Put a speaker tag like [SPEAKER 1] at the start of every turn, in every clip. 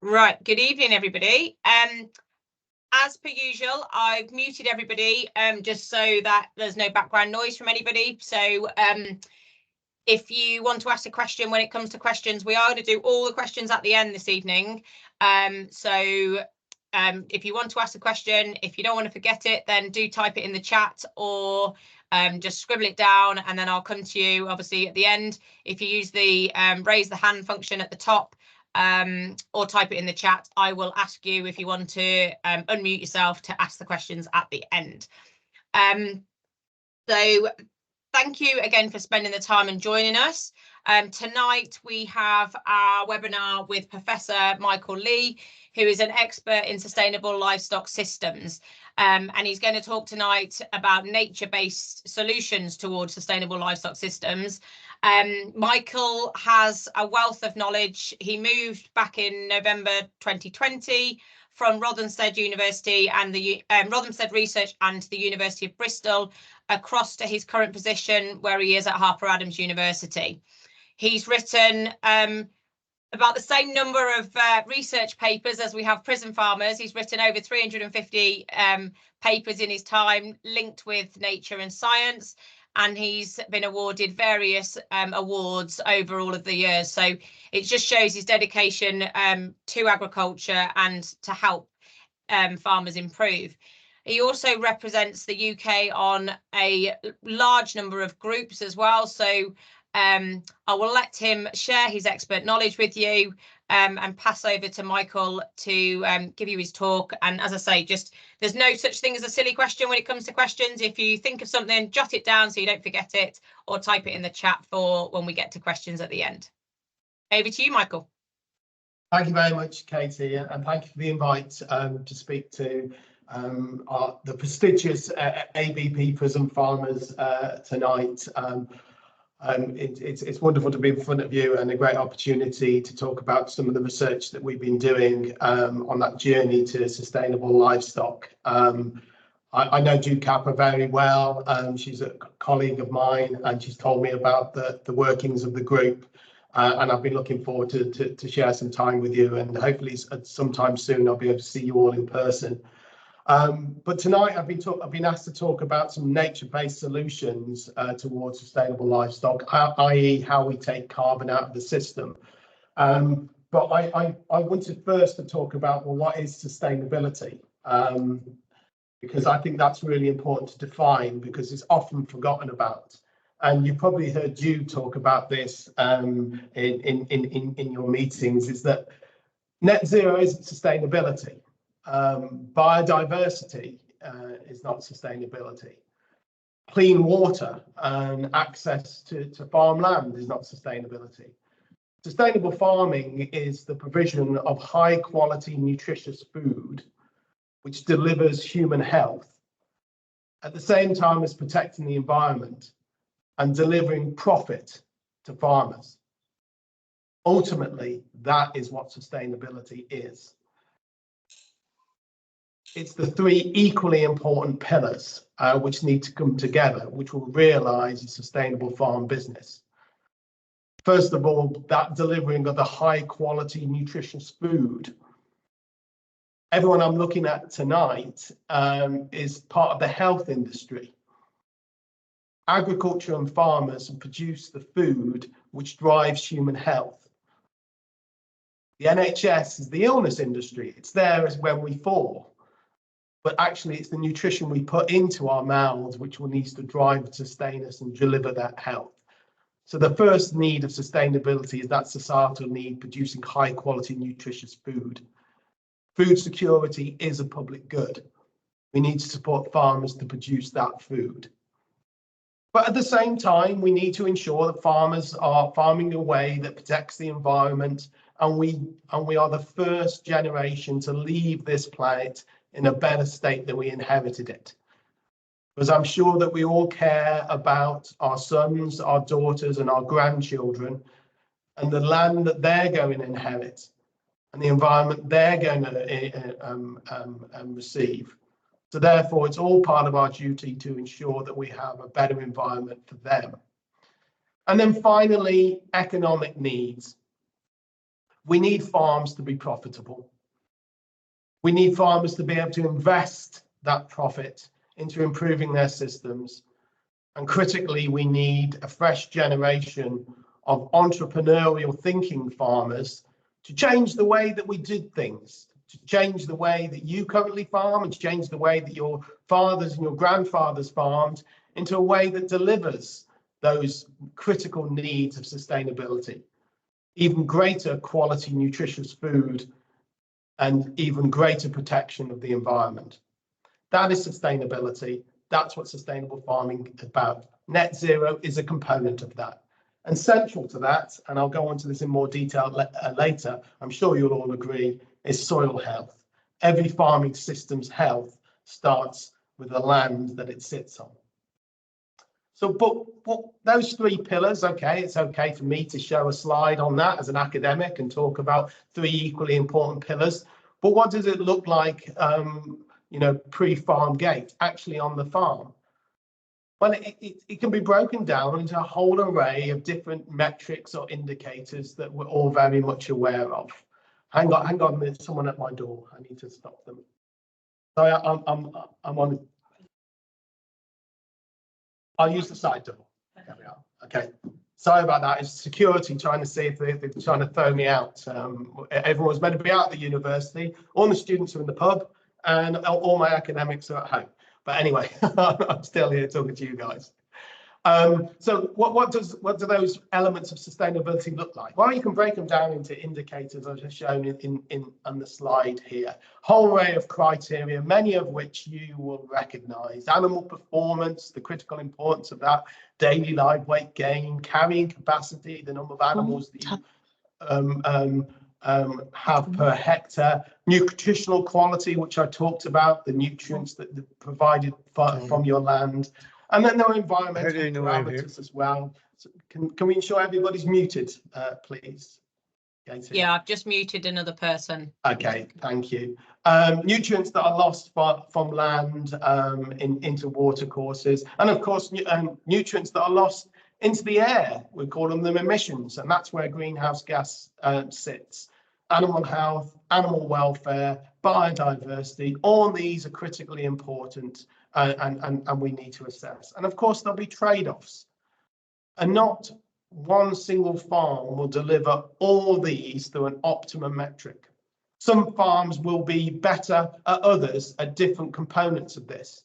[SPEAKER 1] Right, good evening, everybody. As per usual, I've muted everybody just so that there's no background noise from anybody. So if you want to ask a question, when it comes to questions, we are going to do all the questions at the end this evening. If you want to ask a question, if you don't want to forget it, then do type it in the chat or just scribble it down, and then I'll come to you obviously at the end. If you use the raise the hand function at the top, or type it in the chat, I will ask you if you want to unmute yourself to ask the questions at the end. So thank you again for spending the time and joining us. Tonight we have our webinar with Professor Michael Lee, who is an expert in sustainable livestock systems. And he's going to talk tonight about nature-based solutions towards sustainable livestock systems. Michael has a wealth of knowledge. He moved back in November 2020 from Rothamsted University and the Rothamsted Research and the University of Bristol across to his current position where he is at Harper Adams University. He's written about the same number of research papers as we have PRISM farmers. He's written over 350 papers in his time linked with nature and science, and he's been awarded various awards over all of the years. So it just shows his dedication to agriculture and to help farmers improve. He also represents the UK on a large number of groups as well. So I will let him share his expert knowledge with you and pass over to Michael to give you his talk. And as I say, just there's no such thing as a silly question when it comes to questions. If you think of something, jot it down so you don't forget it, or type it in the chat for when we get to questions at the end. Over to you, Michael.
[SPEAKER 2] Thank you very much, Katie, and thank you for the invite to speak to the prestigious ABP PRISM farmers tonight. It's wonderful to be in front of you and a great opportunity to talk about some of the research that we've been doing on that journey to sustainable livestock. I know Jude Capper very well. She's a colleague of mine, and she's told me about the workings of the group. And I've been looking forward to share some time with you, and hopefully sometime soon I'll be able to see you all in person. But tonight I've been asked to talk about some nature-based solutions towards sustainable livestock, i.e. how we take carbon out of the system. But I wanted first to talk about, well, what is sustainability? Because I think that's really important to define, because it's often forgotten about. And you've probably heard Jude talk about this in your meetings, is that net zero isn't sustainability. Biodiversity is not sustainability. Clean water and access to farmland is not sustainability. Sustainable farming is the provision of high quality nutritious food which delivers human health at the same time as protecting the environment and delivering profit to farmers. Ultimately, that is what sustainability is. It's the three equally important pillars which need to come together, which will realise a sustainable farm business. First of all, that delivering of the high quality nutritious food. Everyone I'm looking at tonight is part of the health industry. Agriculture and farmers produce the food which drives human health. The NHS is the illness industry. It's there as when we fall. But actually it's the nutrition we put into our mouths which will need to drive and sustain us and deliver that health. So the first need of sustainability is that societal need, producing high quality nutritious food. Food security is a public good. We need to support farmers to produce that food. But at the same time, we need to ensure that farmers are farming in a way that protects the environment, and we are the first generation to leave this planet in a better state than we inherited it. Because I'm sure that we all care about our sons, our daughters, and our grandchildren, and the land that they're going to inherit, and the environment they're going to receive. So therefore, it's all part of our duty to ensure that we have a better environment for them. And then finally, economic needs. We need farms to be profitable. We need farmers to be able to invest that profit into improving their systems. And critically, we need a fresh generation of entrepreneurial thinking farmers to change the way that we did things, to change the way that you currently farm and to change the way that your fathers and your grandfathers farmed into a way that delivers those critical needs of sustainability, even greater quality, nutritious food, and even greater protection of the environment. That is sustainability. That's what sustainable farming is about. Net zero is a component of that. And central to that, and I'll go on to this in more detail later, I'm sure you'll all agree, is soil health. Every farming system's health starts with the land that it sits on. So, but those three pillars, okay, it's okay for me to show a slide on that as an academic and talk about three equally important pillars. But what does it look like, you know, pre-farm gate, actually on the farm? Well, it can be broken down into a whole array of different metrics or indicators that we're all very much aware of. Hang on, there's someone at my door. I need to stop them. So I'm on. I'll use the side door. There we are. Okay. Sorry about that. It's security trying to see if they're trying to throw me out. Everyone was meant to be out at the university. All the students are in the pub, and all my academics are at home. But anyway, I'm still here talking to you guys. So what do those elements of sustainability look like? Well, you can break them down into indicators, as I've shown on the slide here. Whole array of criteria, many of which you will recognize. Animal performance, the critical importance of that, daily live weight gain, carrying capacity, the number of animals that you have per hectare, nutritional quality, which I talked about, the nutrients that are provided from your land. And then there are environmental parameters as well. So can we ensure everybody's muted, please? Katie?
[SPEAKER 1] Yeah, I've just muted another person.
[SPEAKER 2] Okay, thank you. Nutrients that are lost from land into water courses, and of course nutrients that are lost into the air. We call them emissions, and that's where greenhouse gas sits. Animal health, animal welfare, biodiversity, all these are critically important. And we need to assess. And of course, there'll be trade-offs. And not one single farm will deliver all these through an optimum metric. Some farms will be better at others at different components of this.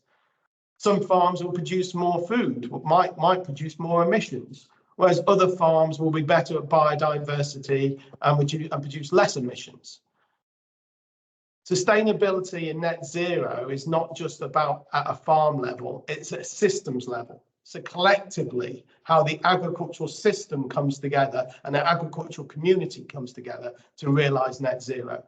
[SPEAKER 2] Some farms will produce more food, might produce more emissions, whereas other farms will be better at biodiversity and produce less emissions. Sustainability and net zero is not just about at a farm level, it's at a systems level. So collectively, how the agricultural system comes together and the agricultural community comes together to realise net zero.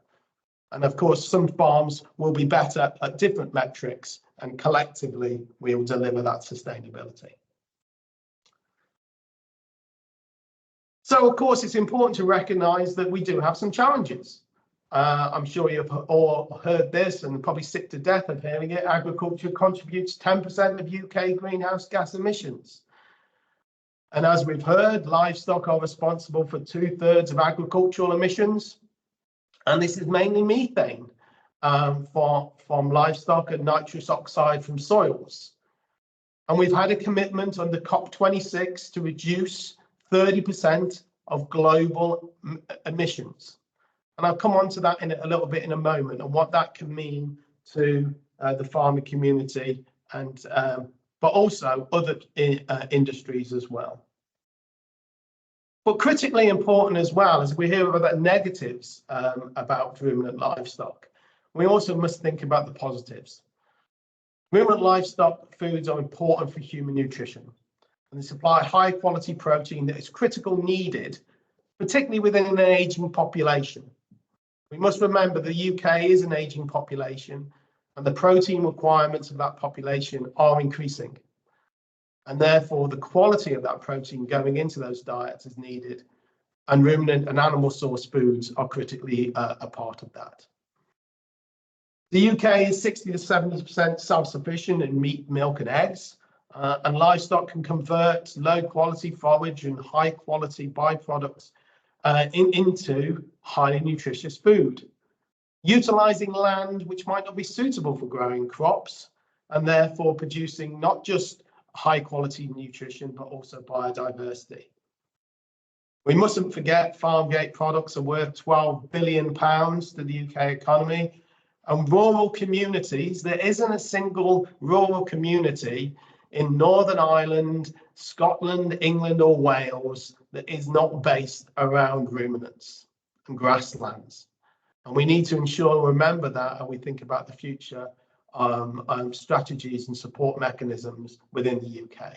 [SPEAKER 2] And of course, some farms will be better at different metrics, and collectively we will deliver that sustainability. So of course, it's important to recognise that we do have some challenges. I'm sure you've all heard this and probably sick to death of hearing it. Agriculture contributes 10% of UK greenhouse gas emissions. And as we've heard, livestock are responsible for 2/3 of agricultural emissions. And this is mainly methane from livestock and nitrous oxide from soils. And we've had a commitment under COP26 to reduce 30% of global emissions. And I'll come on to that in a little bit in a moment and what that can mean to the farming community and but also other industries as well. But critically important as well, as we hear about the negatives about ruminant livestock, we also must think about the positives. Ruminant livestock foods are important for human nutrition, and they supply high quality protein that is critical needed, particularly within an aging population. We must remember the UK is an aging population, and the protein requirements of that population are increasing. And therefore, the quality of that protein going into those diets is needed, and ruminant and animal source foods are critically a part of that. The UK is 60 to 70% self-sufficient in meat, milk, and eggs, and livestock can convert low quality forage and high quality byproducts into highly nutritious food, utilising land which might not be suitable for growing crops, and therefore producing not just high quality nutrition, but also biodiversity. We mustn't forget farm gate products are worth £12 billion to the UK economy, and rural communities, there isn't a single rural community in Northern Ireland, Scotland, England or Wales that is not based around ruminants and grasslands. And we need to ensure, remember that, and we think about the future strategies and support mechanisms within the UK.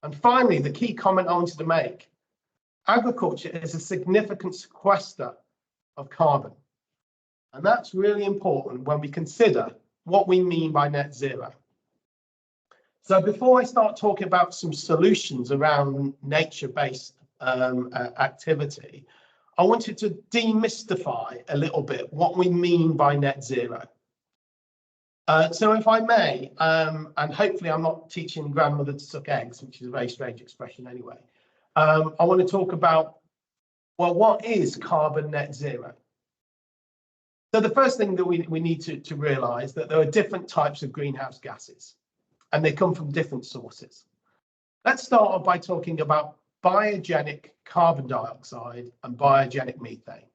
[SPEAKER 2] And finally, the key comment I wanted to make, agriculture is a significant sequester of carbon. And that's really important when we consider what we mean by net zero. So before I start talking about some solutions around nature-based activity, I wanted to demystify a little bit what we mean by net zero. So if I may, and hopefully I'm not teaching grandmother to suck eggs, which is a very strange expression anyway, I want to talk about, well, what is carbon net zero? So the first thing that we need to realise that there are different types of greenhouse gases, and they come from different sources. Let's start off by talking about biogenic carbon dioxide and biogenic methane.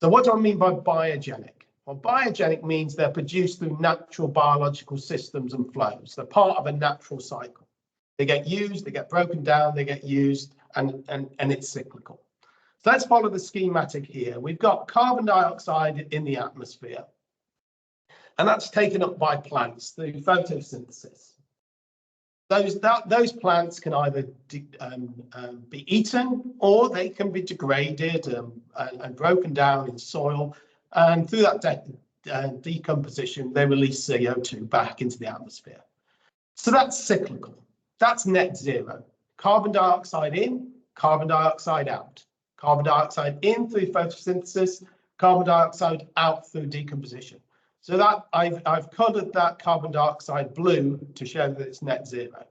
[SPEAKER 2] So what do I mean by biogenic? Well, biogenic means they're produced through natural biological systems and flows. They're part of a natural cycle. They get used, they get broken down, they get used, and it's cyclical. So let's follow the schematic here. We've got carbon dioxide in the atmosphere, and that's taken up by plants through photosynthesis. Those plants can either be eaten, or they can be degraded and broken down in soil, and through that decomposition, they release CO2 back into the atmosphere. So that's cyclical. That's net zero. Carbon dioxide in, carbon dioxide out. Carbon dioxide in through photosynthesis, carbon dioxide out through decomposition. So that I've coloured that carbon dioxide blue to show that it's net zero.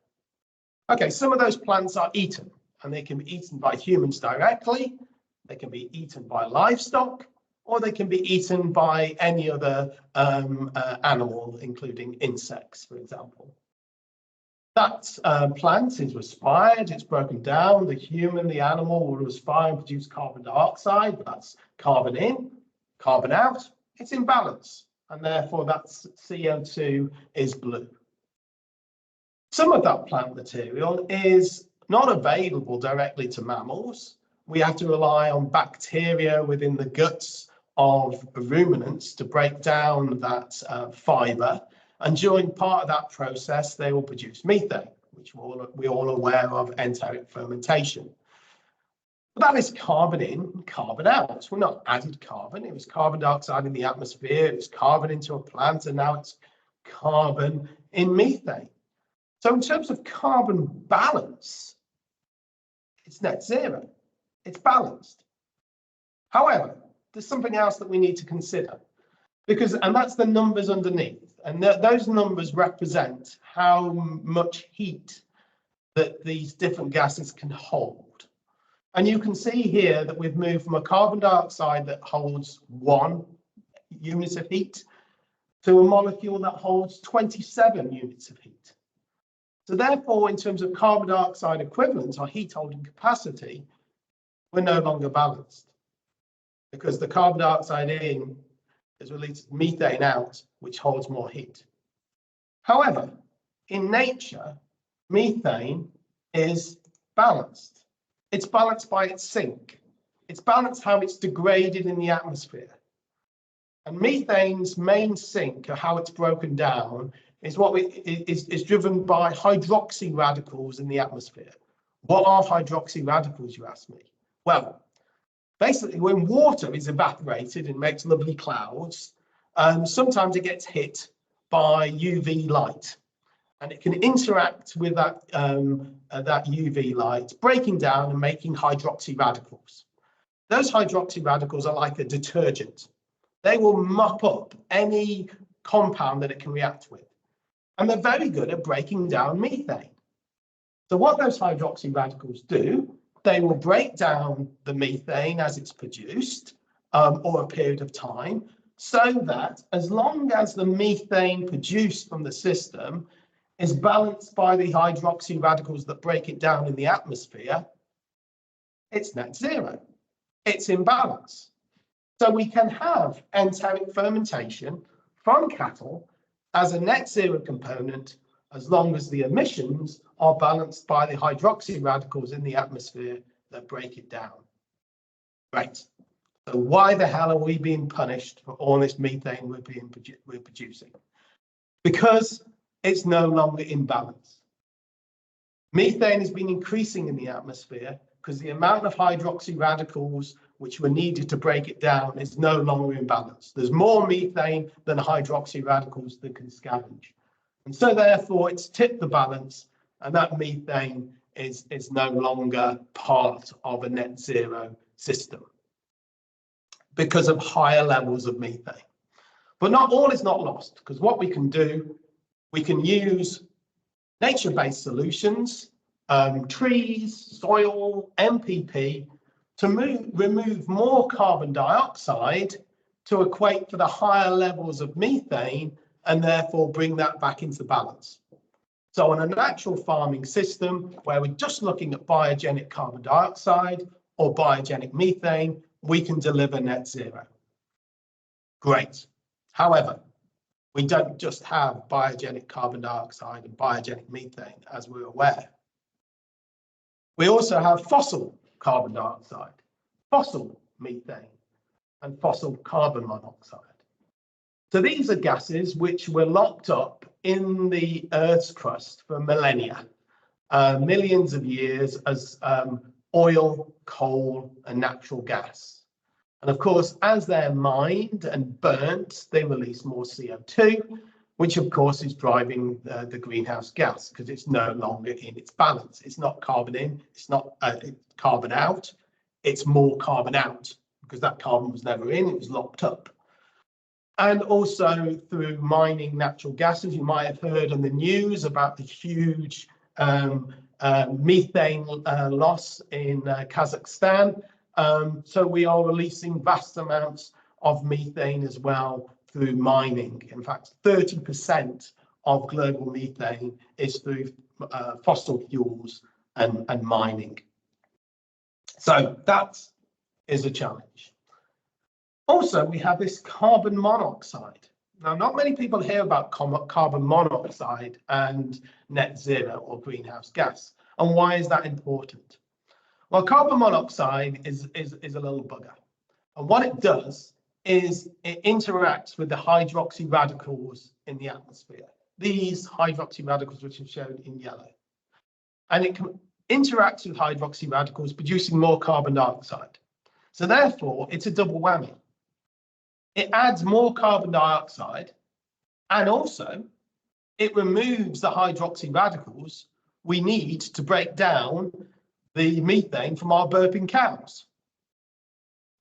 [SPEAKER 2] Okay, some of those plants are eaten, and they can be eaten by humans directly, they can be eaten by livestock, or they can be eaten by any other animal, including insects, for example. That plant is respired, it's broken down, the human, the animal will respire and produce carbon dioxide, that's carbon in, carbon out, it's in balance, and therefore that CO2 is blue. Some of that plant material is not available directly to mammals. We have to rely on bacteria within the guts of ruminants to break down that fibre. And during part of that process, they will produce methane, which we're all aware of, enteric fermentation. But that is carbon in, carbon out. We're not added carbon. It was carbon dioxide in the atmosphere, it was carbon into a plant, and now it's carbon in methane. So in terms of carbon balance, it's net zero. It's balanced. However, there's something else that we need to consider, and that's the numbers underneath. And those numbers represent how much heat that these different gases can hold. And you can see here that we've moved from a carbon dioxide that holds 1 unit of heat to a molecule that holds 27 units of heat. So therefore, in terms of carbon dioxide equivalent, or heat holding capacity, we're no longer balanced, because the carbon dioxide in is released methane out, which holds more heat. However, in nature, methane is balanced. It's balanced by its sink. It's balanced how it's degraded in the atmosphere. And methane's main sink, or how it's broken down, is is driven by hydroxy radicals in the atmosphere. What are hydroxy radicals, you ask me? Well, basically, when water is evaporated and makes lovely clouds, sometimes it gets hit by UV light, and it can interact with that UV light, breaking down and making hydroxy radicals. Those hydroxy radicals are like a detergent. They will mop up any compound that it can react with, and they're very good at breaking down methane. So what those hydroxy radicals do they will break down the methane as it's produced or a period of time, so that as long as the methane produced from the system is balanced by the hydroxy radicals that break it down in the atmosphere, it's net zero. It's in balance. So we can have enteric fermentation from cattle as a net zero component as long as the emissions are balanced by the hydroxy radicals in the atmosphere that break it down. Right. So why the hell are we being punished for all this methane we're producing? Because it's no longer in balance. Methane has been increasing in the atmosphere because the amount of hydroxy radicals which were needed to break it down is no longer in balance. There's more methane than hydroxy radicals that can scavenge. And so therefore it's tipped the balance, and that methane is no longer part of a net zero system because of higher levels of methane. But not all is not lost, because what we can do, we can use nature-based solutions, trees, soil, MPP, to remove more carbon dioxide to equate for the higher levels of methane and therefore bring that back into balance. So on a natural farming system where we're just looking at biogenic carbon dioxide or biogenic methane, we can deliver net zero. Great. However, we don't just have biogenic carbon dioxide and biogenic methane, as we're aware. We also have fossil carbon dioxide, fossil methane, and fossil carbon monoxide. So these are gases which were locked up in the Earth's crust for millennia, millions of years as oil, coal, and natural gas. And of course, as they're mined and burnt, they release more CO2, which of course is driving the greenhouse gas because it's no longer in its balance. It's not carbon in, it's not carbon out, it's more carbon out because that carbon was never in, it was locked up. And also through mining natural gases, you might have heard on the news about the huge methane loss in Kazakhstan. So we are releasing vast amounts of methane as well through mining. In fact, 30% of global methane is through fossil fuels and mining. So that is a challenge. Also, we have this carbon monoxide. Now, not many people hear about carbon monoxide and net zero or greenhouse gas. And why is that important? Well, carbon monoxide is a little bugger. And what it does is it interacts with the hydroxy radicals in the atmosphere. These hydroxy radicals, which are shown in yellow. And it interacts with hydroxy radicals, producing more carbon dioxide. So therefore, it's a double whammy. It adds more carbon dioxide, and also it removes the hydroxy radicals we need to break down the methane from our burping cows.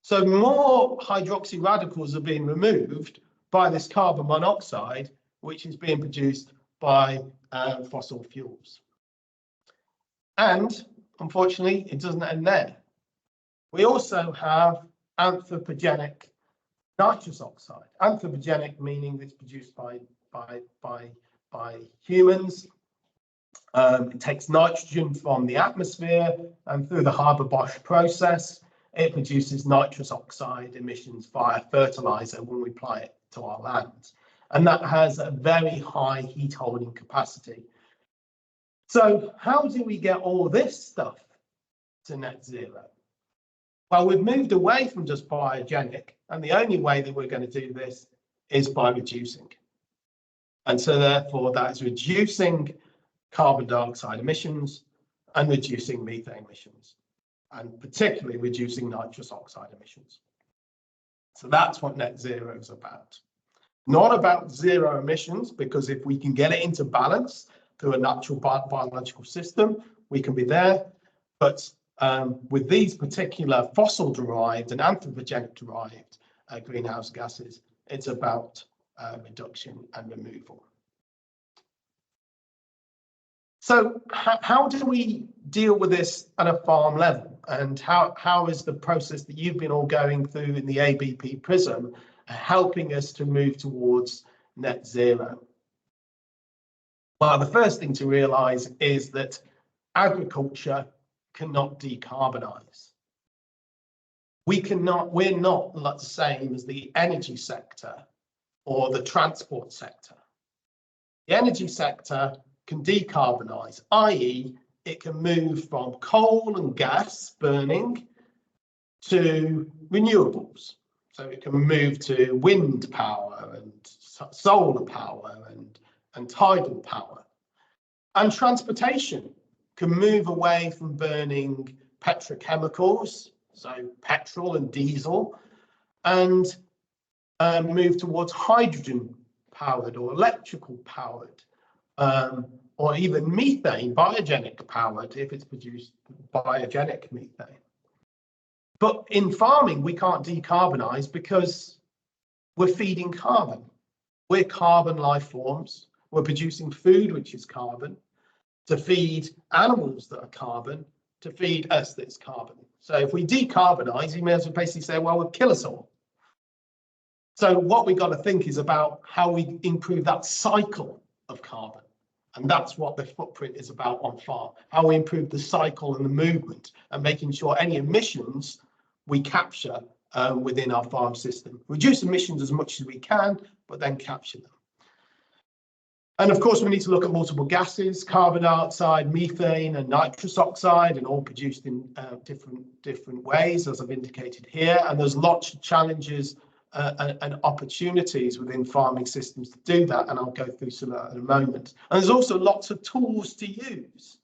[SPEAKER 2] So more hydroxy radicals are being removed by this carbon monoxide, which is being produced by fossil fuels. And unfortunately, it doesn't end there. We also have anthropogenic nitrous oxide. Anthropogenic meaning it's produced by humans. It takes nitrogen from the atmosphere, and through the Haber-Bosch process, it produces nitrous oxide emissions via fertilizer when we apply it to our land. And that has a very high heat holding capacity. So how do we get all this stuff to net zero? Well, we've moved away from just biogenic, and the only way that we're going to do this is by reducing. And so therefore, that is reducing carbon dioxide emissions and reducing methane emissions, and particularly reducing nitrous oxide emissions. So that's what net zero is about. Not about zero emissions, because if we can get it into balance through a natural biological system, we can be there. But with these particular fossil-derived and anthropogenic-derived greenhouse gases, it's about reduction and removal. So how do we deal with this at a farm level? And how is the process that you've been all going through in the ABP PRISM helping us to move towards net zero? Well, the first thing to realise is that agriculture cannot decarbonise. We're not the same as the energy sector or the transport sector. The energy sector can decarbonise, i.e. it can move from coal and gas burning to renewables. So it can move to wind power and solar power and tidal power. And transportation can move away from burning petrochemicals, so petrol and diesel, and move towards hydrogen powered or electrical powered, or even methane, biogenic powered, if it's produced biogenic methane. But in farming, we can't decarbonise because we're feeding carbon. We're carbon life forms. We're producing food, which is carbon, to feed animals that are carbon, to feed us that's carbon. So if we decarbonise, you may as well basically say, well, we'll kill us all. So what we've got to think is about how we improve that cycle of carbon. And that's what the footprint is about on farm, how we improve the cycle and the movement and making sure any emissions we capture within our farm system. Reduce emissions as much as we can, but then capture them. And of course, we need to look at multiple gases, carbon dioxide, methane and nitrous oxide, and all produced in different ways, as I've indicated here. And there's lots of challenges and opportunities within farming systems to do that, and I'll go through some of that in a moment. And there's also lots of tools to use.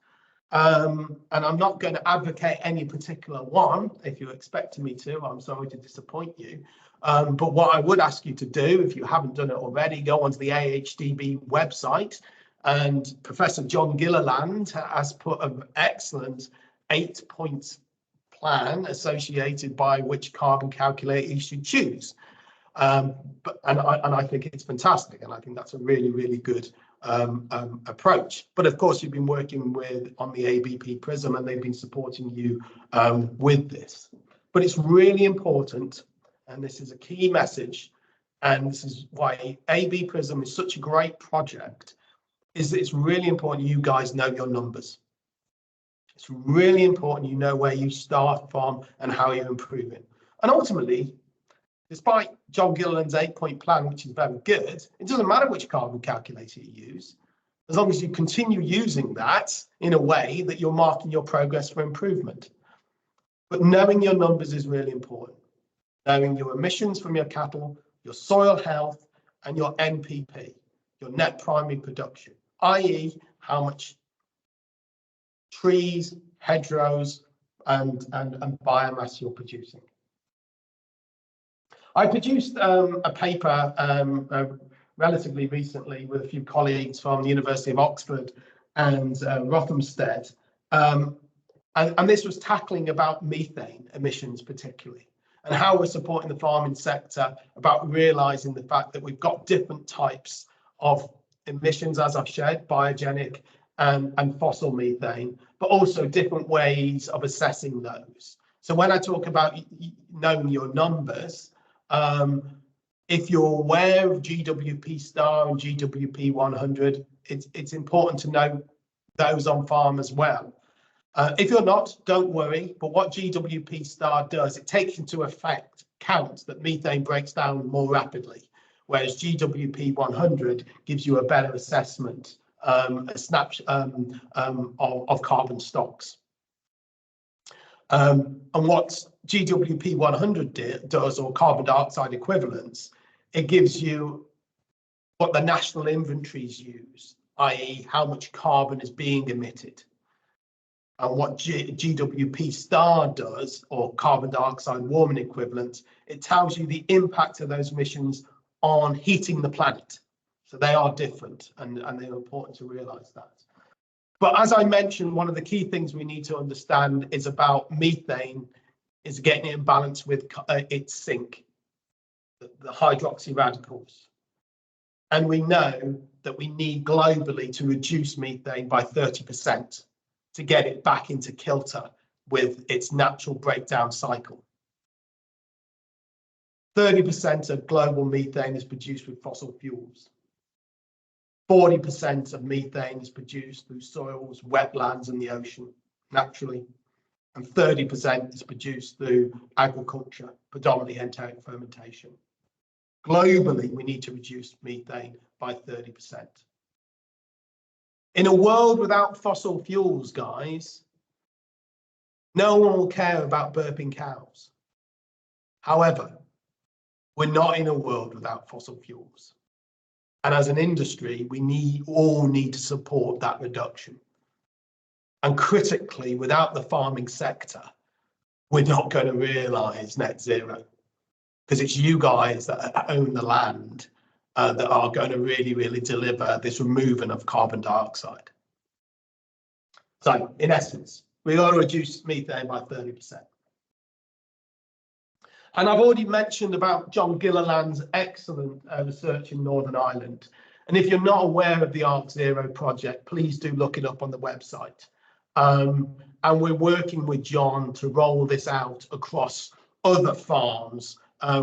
[SPEAKER 2] And I'm not going to advocate any particular one. If you're expecting me to, I'm sorry to disappoint you. But what I would ask you to do, if you haven't done it already, go onto the AHDB website, and Professor John Gilliland has put an excellent 8-point plan associated by which carbon calculator you should choose. And I think it's fantastic, and I think that's a really, really good approach. But of course, you've been working on the ABP PRISM, and they've been supporting you with this. But it's really important, and this is a key message, and this is why AB PRISM is such a great project, is that it's really important you guys know your numbers. It's really important you know where you start from and how you're improving. And ultimately, despite John Gilliland's 8-point plan, which is very good, it doesn't matter which carbon calculator you use, as long as you continue using that in a way that you're marking your progress for improvement. But knowing your numbers is really important. Knowing your emissions from your cattle, your soil health, and your NPP, your net primary production, i.e. how much trees, hedgerows, and biomass you're producing. I produced a paper relatively recently with a few colleagues from the University of Oxford and Rothamsted, and this was tackling about methane emissions particularly, and how we're supporting the farming sector about realising the fact that we've got different types of emissions, as I've shared, biogenic and fossil methane, but also different ways of assessing those. So when I talk about knowing your numbers, if you're aware of GWP star and GWP 100, it's important to know those on farm as well. If you're not, don't worry, but what GWP star does, it takes into account that methane breaks down more rapidly, whereas GWP 100 gives you a better assessment, a snapshot of carbon stocks. And what GWP 100 does, or carbon dioxide equivalents, it gives you what the national inventories use, i.e. how much carbon is being emitted. And what GWP star does, or carbon dioxide warming equivalent, it tells you the impact of those emissions on heating the planet. So they are different, and they're important to realise that. But as I mentioned, one of the key things we need to understand is about methane, is getting it in balance with its sink, the hydroxy radicals. And we know that we need globally to reduce methane by 30% to get it back into kilter with its natural breakdown cycle. 30% of global methane is produced with fossil fuels. 40% of methane is produced through soils, wetlands, and the ocean, naturally. And 30% is produced through agriculture, predominantly enteric fermentation. Globally, we need to reduce methane by 30%. In a world without fossil fuels, guys, no one will care about burping cows. However, we're not in a world without fossil fuels. And as an industry, we all need to support that reduction. And critically, without the farming sector, we're not going to realise net zero, because it's you guys that own the land that are going to really, really deliver this removal of carbon dioxide. So in essence, we've got to reduce methane by 30%. And I've already mentioned about John Gilliland's excellent research in Northern Ireland. And if you're not aware of the Arc Zero project, please do look it up on the website. And we're working with John to roll this out across other farms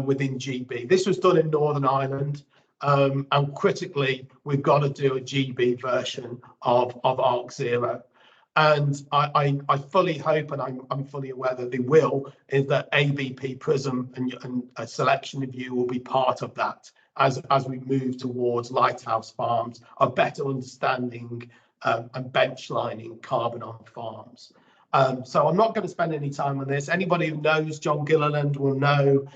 [SPEAKER 2] within GB. This was done in Northern Ireland, and critically, we've got to do a GB version of Arc Zero. And I fully hope, and I'm fully aware that they will, is that ABP PRISM and a selection of you will be part of that as we move towards lighthouse farms, a better understanding and benchlining carbon on farms. So I'm not going to spend any time on this. Anybody who knows John Gilliland will know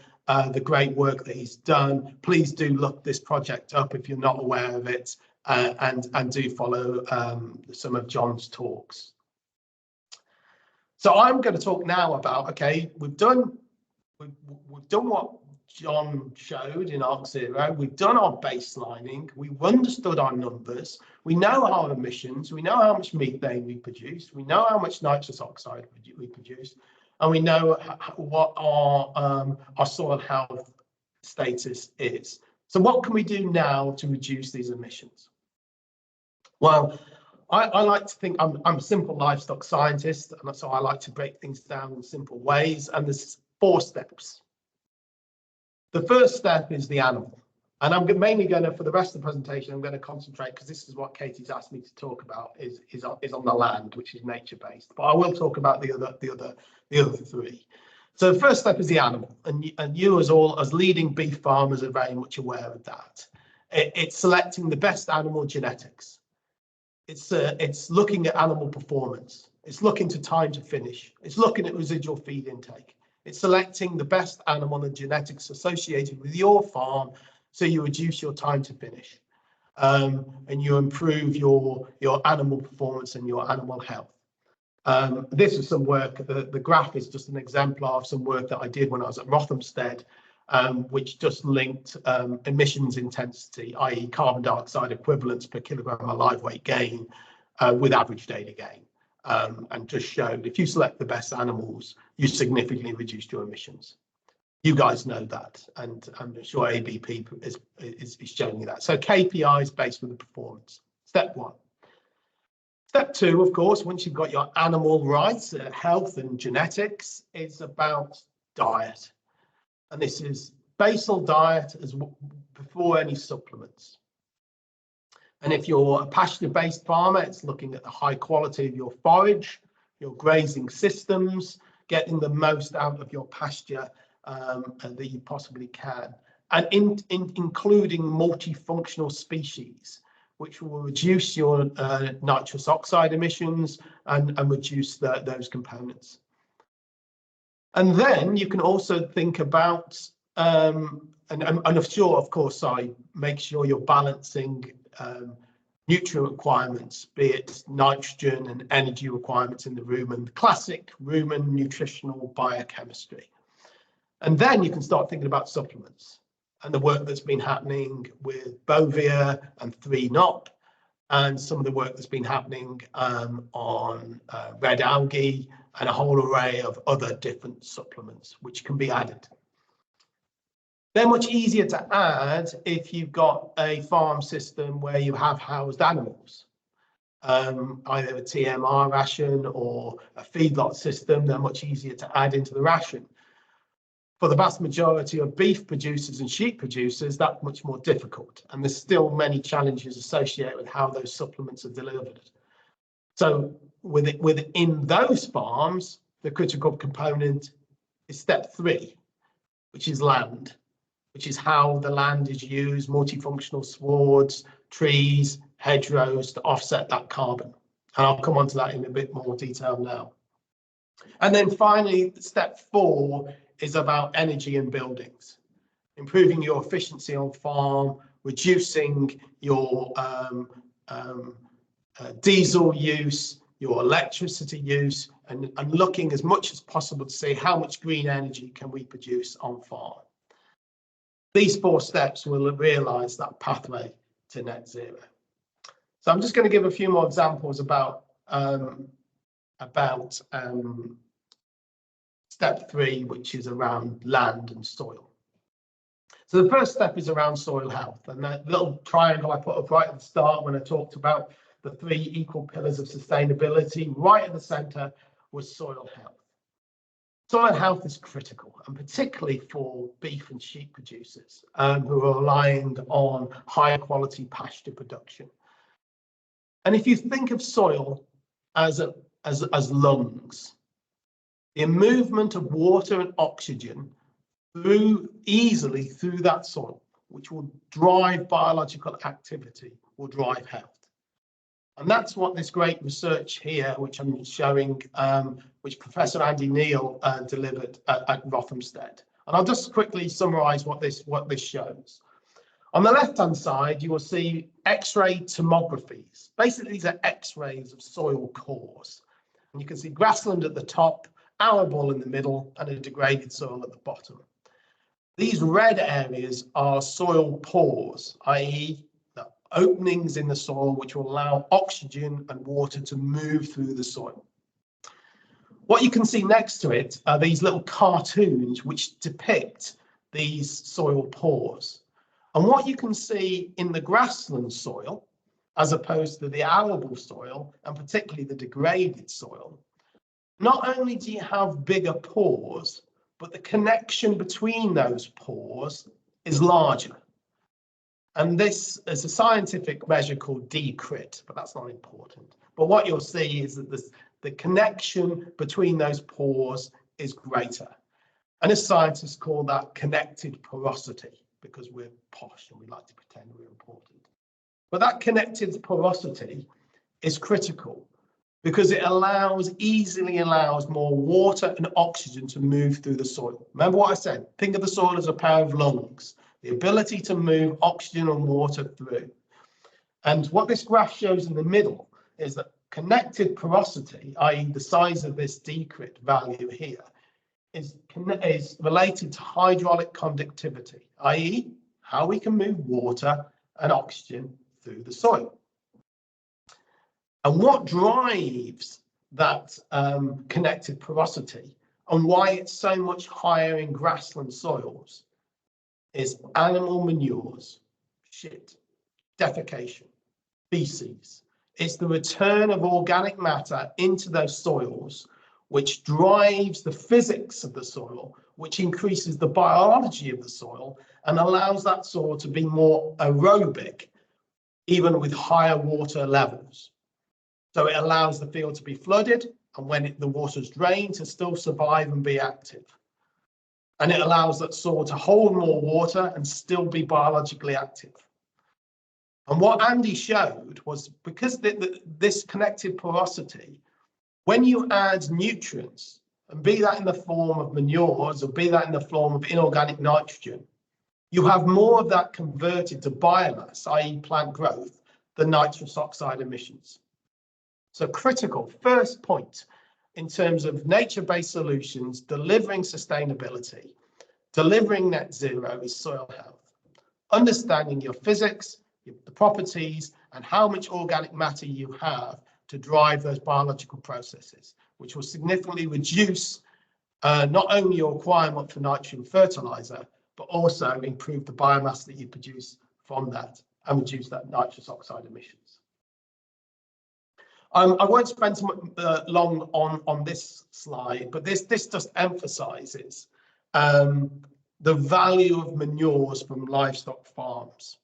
[SPEAKER 2] the great work that he's done. Please do look this project up if you're not aware of it, and do follow some of John's talks. So I'm going to talk now about, okay, we've done what John showed in Arc Zero. We've done our baselining. We've understood our numbers. We know our emissions. We know how much methane we produce. We know how much nitrous oxide we produce, and we know what our soil health status is. So what can we do now to reduce these emissions? Well, I like to think I'm a simple livestock scientist, and so I like to break things down in simple ways. And there's 4 steps. The first step is the animal, and I'm mainly going to, for the rest of the presentation, I'm going to concentrate, because this is what Katie's asked me to talk about, is on the land, which is nature-based. But I will talk about the other 3. So the first step is the animal, and you as leading beef farmers are very much aware of that. It's selecting the best animal genetics. It's looking at animal performance. It's looking to time to finish. It's looking at residual feed intake. It's selecting the best animal and genetics associated with your farm, so you reduce your time to finish, and you improve your animal performance and your animal health. This is some work. The graph is just an exemplar of some work that I did when I was at Rothamsted, which just linked emissions intensity, i.e. carbon dioxide equivalents per kilogram of live weight gain, with average daily gain, and just showed if you select the best animals, you significantly reduce your emissions. You guys know that, and I'm sure ABP is showing you that. So KPIs based on the performance. Step 1. Step 2, of course, once you've got your animal rights, health and genetics, it's about diet. And this is basal diet as before any supplements. And if you're a pasture-based farmer, it's looking at the high quality of your forage, your grazing systems, getting the most out of your pasture that you possibly can, and including multifunctional species, which will reduce your nitrous oxide emissions and reduce those components. And then you can also think about, of course, make sure you're balancing nutrient requirements, be it nitrogen and energy requirements in the rumen, classic rumen nutritional biochemistry. And then you can start thinking about supplements and the work that's been happening with Bovia and 3-NOP, and some of the work that's been happening on red algae and a whole array of other different supplements which can be added. They're much easier to add if you've got a farm system where you have housed animals, either a TMR ration or a feedlot system. They're much easier to add into the ration. For the vast majority of beef producers and sheep producers, that's much more difficult, and there's still many challenges associated with how those supplements are delivered. So within those farms, the critical component is step 3, which is land, which is how the land is used, multifunctional swards, trees, hedgerows to offset that carbon. And I'll come on to that in a bit more detail now. And then finally, step 4 is about energy and buildings, improving your efficiency on farm, reducing your diesel use, your electricity use, and looking as much as possible to see how much green energy can we produce on farm. These 4 steps will realise that pathway to net zero. So I'm just going to give a few more examples about step 3, which is around land and soil. So the first step is around soil health, and that little triangle I put up right at the start when I talked about the 3 equal pillars of sustainability, right at the centre was soil health. Soil health is critical, and particularly for beef and sheep producers who are relying on higher quality pasture production. And if you think of soil as lungs, the movement of water and oxygen easily through that soil, which will drive biological activity, will drive health. And that's what this great research here, which I'm showing, which Professor Andy Neal delivered at Rothamsted. And I'll just quickly summarise what this shows. On the left-hand side, you will see X-ray tomographies. Basically, these are X-rays of soil cores. And you can see grassland at the top, arable in the middle, and a degraded soil at the bottom. These red areas are soil pores, i.e. the openings in the soil which will allow oxygen and water to move through the soil. What you can see next to it are these little cartoons which depict these soil pores. And what you can see in the grassland soil, as opposed to the arable soil, and particularly the degraded soil, not only do you have bigger pores, but the connection between those pores is larger. And this is a scientific measure called decrit, but that's not important. But what you'll see is that the connection between those pores is greater. And as scientists call that connected porosity, because we're posh and we like to pretend we're important. But that connected porosity is critical because it easily allows more water and oxygen to move through the soil. Remember what I said, think of the soil as a pair of lungs, the ability to move oxygen and water through. And what this graph shows in the middle is that connected porosity, i.e. the size of this decrit value here, is related to hydraulic conductivity, i.e. how we can move water and oxygen through the soil. And what drives that connected porosity and why it's so much higher in grassland soils is animal manures, shit, defecation, feces. It's the return of organic matter into those soils which drives the physics of the soil, which increases the biology of the soil and allows that soil to be more aerobic, even with higher water levels. So it allows the field to be flooded, and when the water's drained, to still survive and be active. And it allows that soil to hold more water and still be biologically active. And what Andy showed was because this connected porosity, when you add nutrients, and be that in the form of manures or be that in the form of inorganic nitrogen, you have more of that converted to biomass, i.e. plant growth, than nitrous oxide emissions. So critical, first point in terms of nature-based solutions, delivering sustainability, delivering net zero is soil health. Understanding your physics, the properties, and how much organic matter you have to drive those biological processes, which will significantly reduce not only your requirement for nitrogen fertilizer, but also improve the biomass that you produce from that and reduce that nitrous oxide emissions. I won't spend long on this slide, but this just emphasises the value of manures from livestock farms.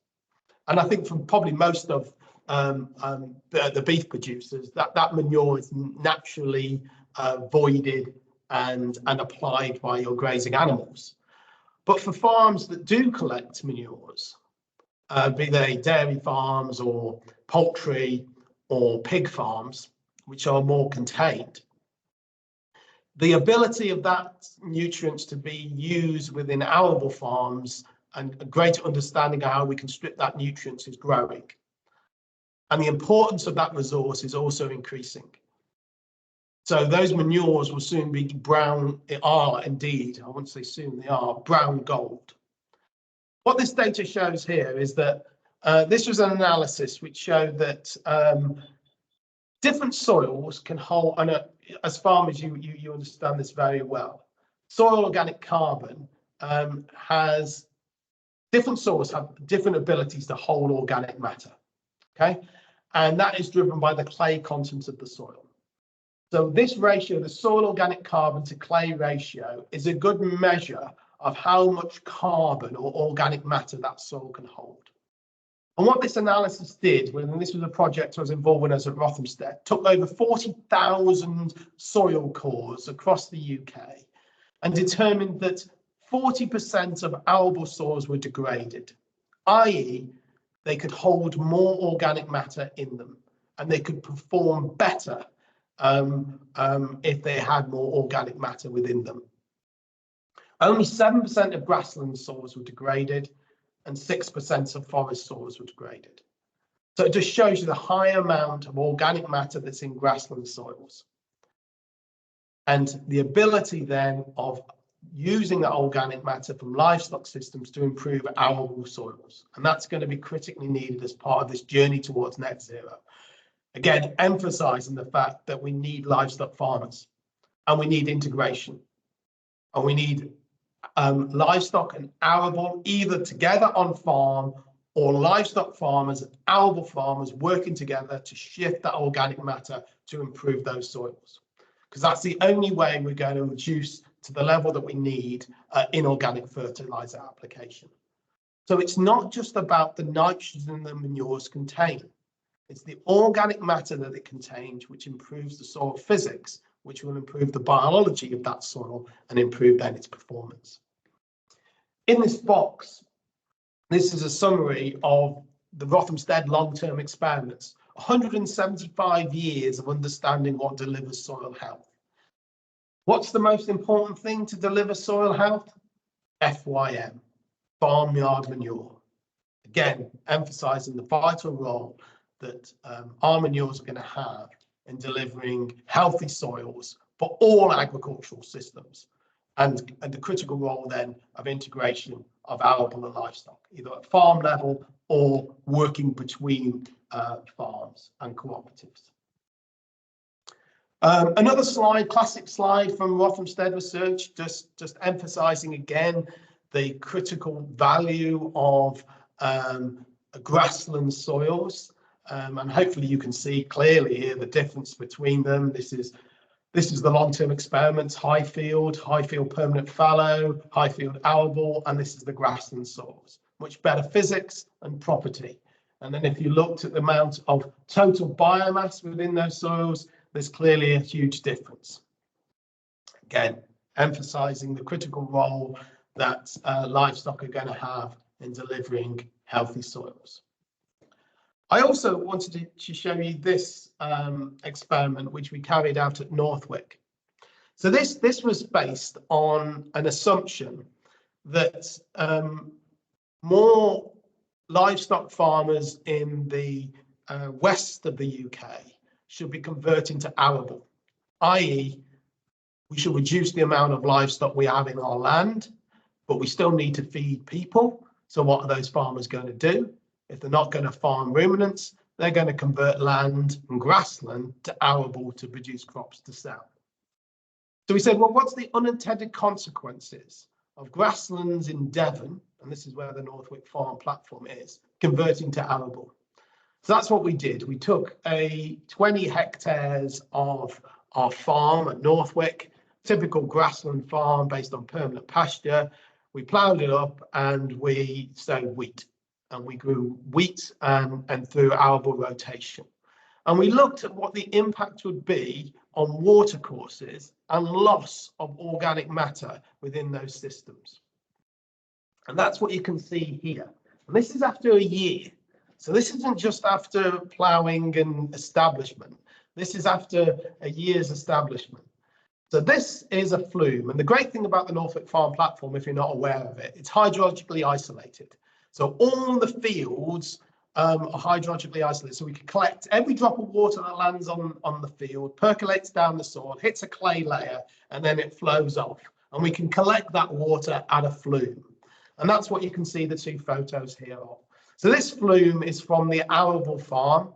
[SPEAKER 2] And I think from probably most of the beef producers, that manure is naturally voided and applied by your grazing animals. But for farms that do collect manures, be they dairy farms or poultry or pig farms, which are more contained, the ability of that nutrients to be used within arable farms and a greater understanding of how we can strip that nutrients is growing. And the importance of that resource is also increasing. So those manures will soon be brown, they are indeed, I won't say soon, they are brown gold. What this data shows here is that this was an analysis which showed that different soils can hold, and as farmers you understand this very well, soil organic carbon has, different soils have different abilities to hold organic matter, okay? And that is driven by the clay content of the soil. So this ratio, the soil organic carbon to clay ratio, is a good measure of how much carbon or organic matter that soil can hold. And what this analysis did, and this was a project I was involved in as at Rothamsted, took over 40,000 soil cores across the UK and determined that 40% of arable soils were degraded, i.e. they could hold more organic matter in them and they could perform better if they had more organic matter within them. Only 7% of grassland soils were degraded and 6% of forest soils were degraded. So it just shows you the high amount of organic matter that's in grassland soils. And the ability then of using that organic matter from livestock systems to improve arable soils. And that's going to be critically needed as part of this journey towards net zero. Again, emphasising the fact that we need livestock farmers and we need integration and we need livestock and arable either together on farm or livestock farmers and arable farmers working together to shift that organic matter to improve those soils. Because that's the only way we're going to reduce to the level that we need inorganic fertiliser application. So it's not just about the nitrogen that manures contain. It's the organic matter that it contains which improves the soil physics, which will improve the biology of that soil and improve then its performance. In this box, this is a summary of the Rothamsted long-term experiments, 175 years of understanding what delivers soil health. What's the most important thing to deliver soil health? FYM, farmyard manure. Again, emphasising the vital role that our manures are going to have in delivering healthy soils for all agricultural systems, and the critical role then of integration of arable and livestock, either at farm level or working between farms and cooperatives. Another slide, classic slide from Rothamsted research, just emphasising again the critical value of grassland soils. And hopefully you can see clearly here the difference between them. This is the long-term experiments, Highfield permanent fallow, Highfield arable, and this is the grassland soils. Much better physics and property. And then if you looked at the amount of total biomass within those soils, there's clearly a huge difference. Again, emphasising the critical role that livestock are going to have in delivering healthy soils. I also wanted to show you this experiment which we carried out at Northwick. So this was based on an assumption that more livestock farmers in the west of the UK should be converting to arable, i.e. we should reduce the amount of livestock we have in our land, but we still need to feed people. So what are those farmers going to do? If they're not going to farm ruminants, they're going to convert land and grassland to arable to produce crops to sell. So we said, well, what's the unintended consequences of grasslands in Devon, and this is where the Northwick Farm platform is, converting to arable. So that's what we did. We took 20 hectares of our farm at Northwick, typical grassland farm based on permanent pasture. We ploughed it up and we sowed wheat, and we grew wheat and through arable rotation. And we looked at what the impact would be on watercourses and loss of organic matter within those systems. And that's what you can see here. And this is after a year. So this isn't just after ploughing and establishment. This is after a year's establishment. So this is a flume. And the great thing about the Northwick Farm platform, if you're not aware of it, it's hydrologically isolated. So all the fields are hydrologically isolated. So we can collect every drop of water that lands on the field, percolates down the soil, hits a clay layer, and then it flows off. And we can collect that water at a flume. And that's what you can see the two photos here of. So this flume is from the arable farm.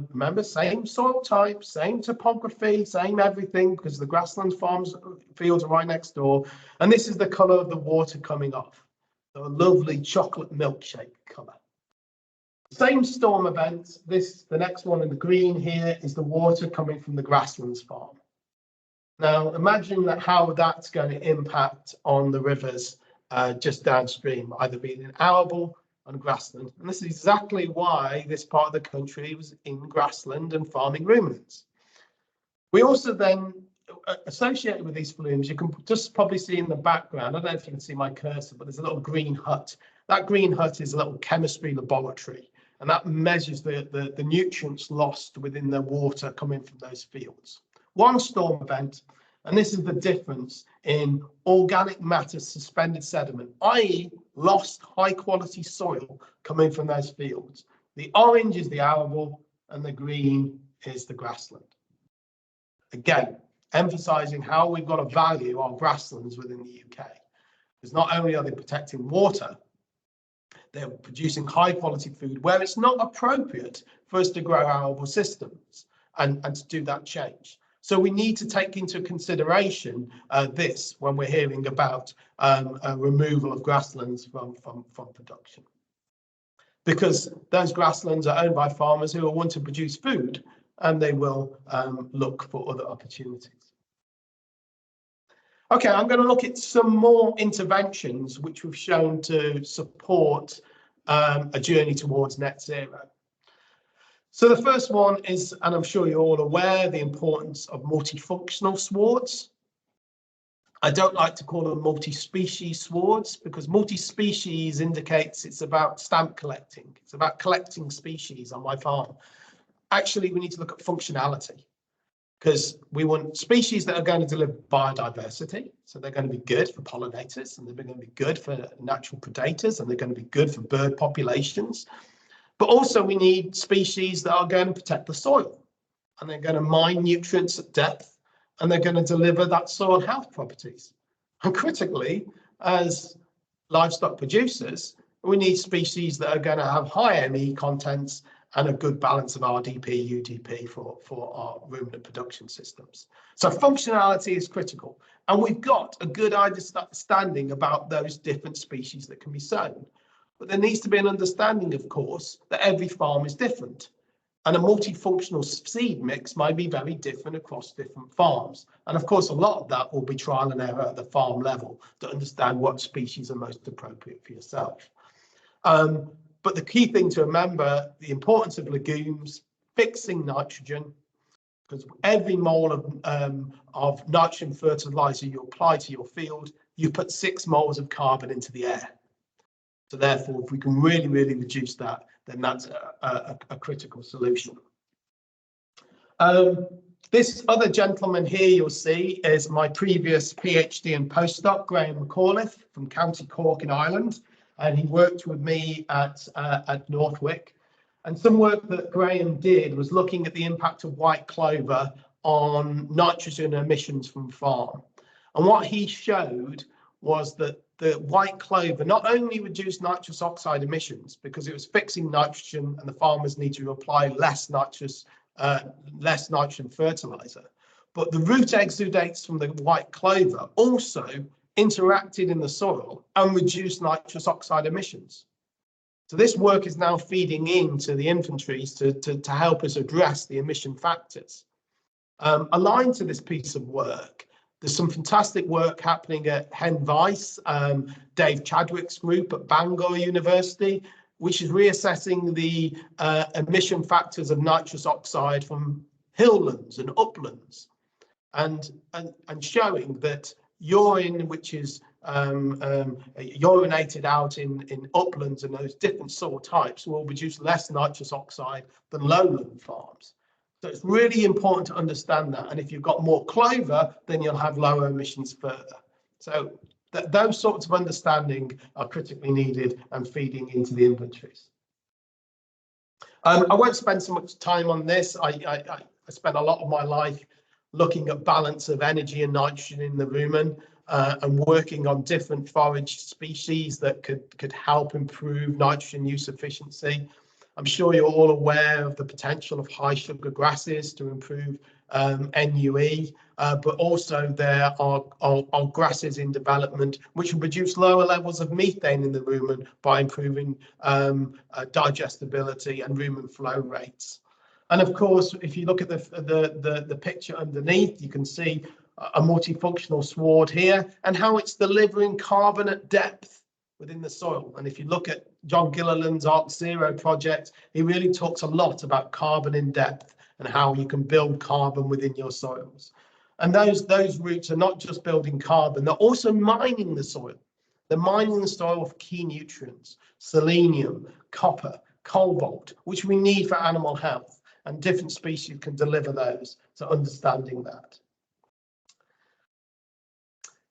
[SPEAKER 2] Remember, same soil type, same topography, same everything, because the grassland farms fields are right next door. And this is the colour of the water coming off. So a lovely chocolate milkshake colour. Same storm event. The next one in the green here is the water coming from the grasslands farm. Now imagine how that's going to impact on the rivers just downstream, either being in arable and grassland. And this is exactly why this part of the country was in grassland and farming ruminants. We also then, associated with these flumes, you can just probably see in the background, I don't know if you can see my cursor, but there's a little green hut. That green hut is a little chemistry laboratory, and that measures the nutrients lost within the water coming from those fields. One storm event, and this is the difference in organic matter suspended sediment, i.e. lost high quality soil coming from those fields. The orange is the arable and the green is the grassland. Again, emphasising how we've got to value our grasslands within the UK. Because not only are they protecting water, they're producing high quality food where it's not appropriate for us to grow arable systems and to do that change. So we need to take into consideration this when we're hearing about a removal of grasslands from production. Because those grasslands are owned by farmers who want to produce food, and they will look for other opportunities. Okay, I'm going to look at some more interventions which we've shown to support a journey towards net zero. So the first one is, and I'm sure you're all aware, the importance of multifunctional swards. I don't like to call them multi-species swards because multi-species indicates it's about stamp collecting. It's about collecting species on my farm. Actually, we need to look at functionality because we want species that are going to deliver biodiversity. So they're going to be good for pollinators, and they're going to be good for natural predators, and they're going to be good for bird populations. But also we need species that are going to protect the soil, and they're going to mine nutrients at depth, and they're going to deliver that soil health properties. And critically, as livestock producers, we need species that are going to have high ME contents and a good balance of RDP, UDP for our ruminant production systems. So functionality is critical, and we've got a good understanding about those different species that can be sown. But there needs to be an understanding, of course, that every farm is different. And a multifunctional seed mix might be very different across different farms. And of course, a lot of that will be trial and error at the farm level to understand what species are most appropriate for yourself. But the key thing to remember, the importance of legumes, fixing nitrogen, because every mole of nitrogen fertilizer you apply to your field, you put 6 moles of carbon into the air. So therefore, if we can really, really reduce that, then that's a critical solution. This other gentleman here you'll see is my previous PhD and postdoc, Graham McAuliffe from County Cork in Ireland, and he worked with me at Northwick. And some work that Graham did was looking at the impact of white clover on nitrogen emissions from farm. And what he showed was that the white clover not only reduced nitrous oxide emissions because it was fixing nitrogen and the farmers need to apply less nitrogen fertilizer, but the root exudates from the white clover also interacted in the soil and reduced nitrous oxide emissions. So this work is now feeding into the inventories to help us address the emission factors. Aligned to this piece of work, there's some fantastic work happening at Hen Weiss, Dave Chadwick's group at Bangor University, which is reassessing the emission factors of nitrous oxide from hilllands and uplands, and showing that urine, which is urinated out in uplands and those different soil types, will produce less nitrous oxide than lowland farms. So it's really important to understand that. And if you've got more clover, then you'll have lower emissions further. So those sorts of understanding are critically needed and feeding into the inventories. I won't spend so much time on this. I spent a lot of my life looking at balance of energy and nitrogen in the rumen, and working on different forage species that could help improve nitrogen use efficiency. I'm sure you're all aware of the potential of high sugar grasses to improve NUE, but also there are grasses in development which will produce lower levels of methane in the rumen by improving digestibility and rumen flow rates. And of course, if you look at the picture underneath, you can see a multifunctional sward here and how it's delivering carbon at depth within the soil. And if you look at John Gilliland's Arc Zero project, he really talks a lot about carbon in depth and how you can build carbon within your soils. And those roots are not just building carbon, they're also mining the soil. They're mining the soil for key nutrients, selenium, copper, cobalt, which we need for animal health, and different species can deliver those. So understanding that.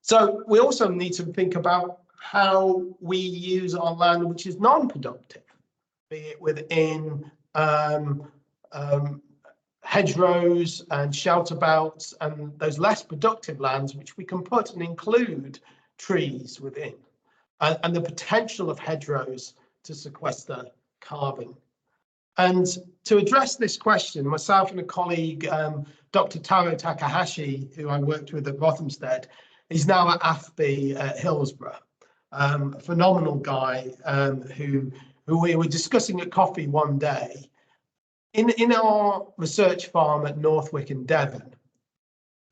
[SPEAKER 2] So we also need to think about how we use our land which is non-productive, be it within hedgerows and shelter belts and those less productive lands which we can put and include trees within, and the potential of hedgerows to sequester carbon. And to address this question, myself and a colleague, Dr. Taro Takahashi, who I worked with at Rothamsted, is now at AFBI at Hillsborough. A phenomenal guy who we were discussing at coffee one day. In our research farm at Northwick in Devon,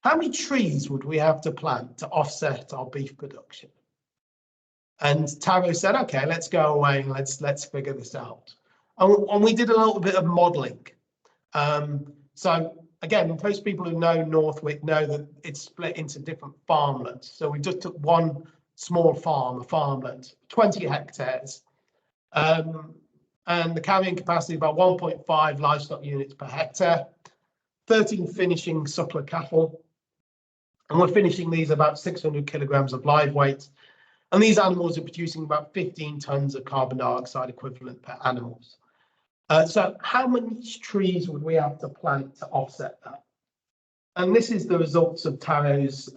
[SPEAKER 2] how many trees would we have to plant to offset our beef production? And Taro said, okay, let's go away and let's figure this out. And we did a little bit of modelling. So again, most people who know Northwick know that it's split into different farmlands. So we just took one small farm, a farmland, 20 hectares, and the carrying capacity about 1.5 livestock units per hectare, 13 finishing suckler cattle, and we're finishing these about 600 kilograms of live weight. And these animals are producing about 15 tons of carbon dioxide equivalent per animals. So how many trees would we have to plant to offset that? And this is the results of Taro's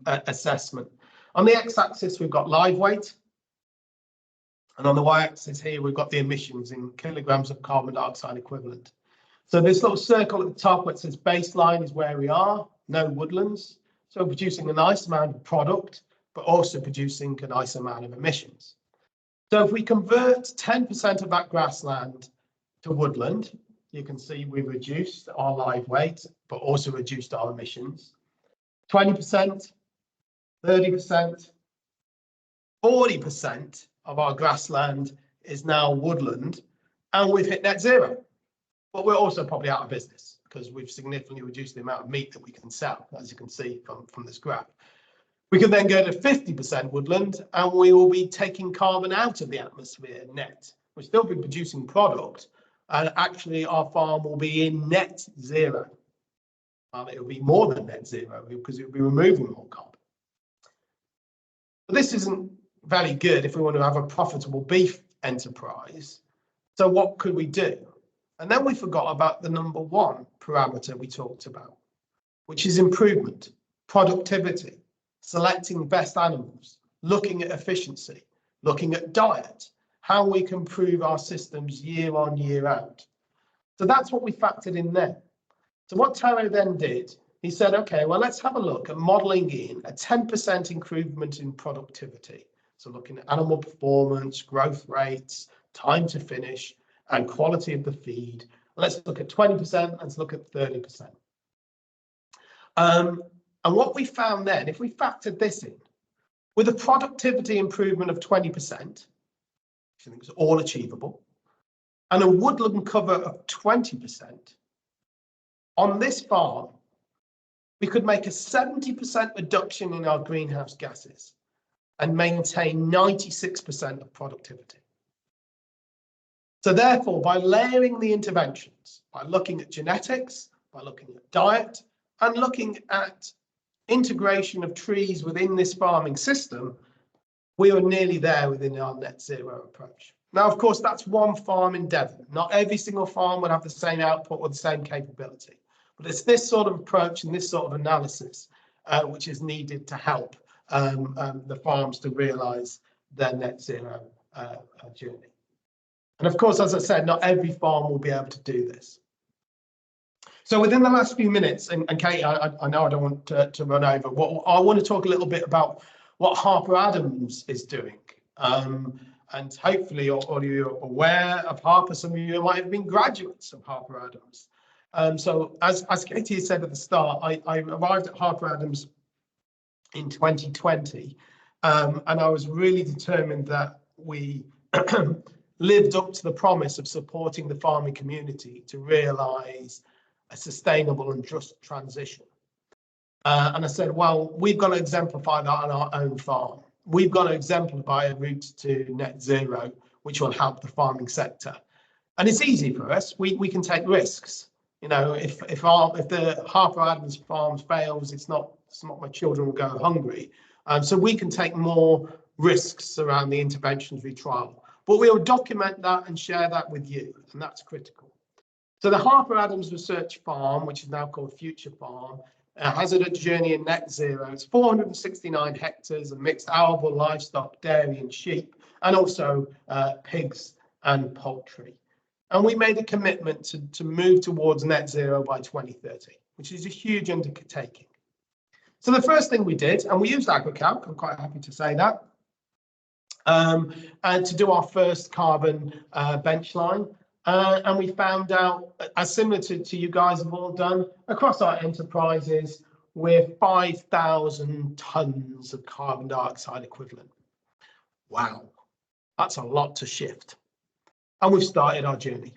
[SPEAKER 2] assessment. On the x-axis, we've got live weight. And on the y-axis here, we've got the emissions in kilograms of carbon dioxide equivalent. So this little circle at the top where it says baseline is where we are, no woodlands. So we're producing a nice amount of product, but also producing a nice amount of emissions. So if we convert 10% of that grassland to woodland, you can see we've reduced our live weight, but also reduced our emissions. 20%, 30%, 40% of our grassland is now woodland, and we've hit net zero. But we're also probably out of business because we've significantly reduced the amount of meat that we can sell, as you can see from this graph. We can then go to 50% woodland, and we will be taking carbon out of the atmosphere net. We'll still be producing product, and actually our farm will be in net zero. It will be more than net zero because it will be removing more carbon. But this isn't very good if we want to have a profitable beef enterprise. So what could we do? And then we forgot about the number one parameter we talked about, which is improvement, productivity, selecting best animals, looking at efficiency, looking at diet, how we can improve our systems year on, year out. So that's what we factored in there. So what Taro then did he said, okay, well, let's have a look at modelling in a 10% improvement in productivity. So looking at animal performance, growth rates, time to finish, and quality of the feed. Let's look at 20%, let's look at 30%. And what we found then, if we factored this in, with a productivity improvement of 20%, which I think is all achievable, and a woodland cover of 20%, on this farm, we could make a 70% reduction in our greenhouse gases and maintain 96% of productivity. So therefore, by layering the interventions, by looking at genetics, by looking at diet, and looking at integration of trees within this farming system, we are nearly there within our net zero approach. Now, of course, that's one farm in Devon. Not every single farm would have the same output or the same capability. But it's this sort of approach and this sort of analysis which is needed to help the farms to realise their net zero journey. And of course, as I said, not every farm will be able to do this. So within the last few minutes, and Kate, I know I don't want to run over, I want to talk a little bit about what Harper Adams is doing. And hopefully all of you are aware of Harper. Some of you might have been graduates of Harper Adams. So as Katie said at the start, I arrived at Harper Adams in 2020, and I was really determined that we lived up to the promise of supporting the farming community to realise a sustainable and just transition. And I said, well, we've got to exemplify that on our own farm. We've got to exemplify a route to net zero, which will help the farming sector. And it's easy for us. We can take risks. You know, if the Harper Adams farms fails, it's not my children will go hungry. So we can take more risks around the interventions we trial. But we'll document that and share that with you, and that's critical. So the Harper Adams Research Farm, which is now called Future Farm, has a journey in net zero. It's 469 hectares of mixed arable, livestock, dairy and sheep, and also pigs and poultry. And we made a commitment to move towards net zero by 2030, which is a huge undertaking. So the first thing we did, and we used AgriCalc, I'm quite happy to say that, and to do our first carbon benchline. And we found out, as similar to you guys have all done, across our enterprises, we're 5,000 tonnes of carbon dioxide equivalent. Wow, that's a lot to shift. And we've started our journey.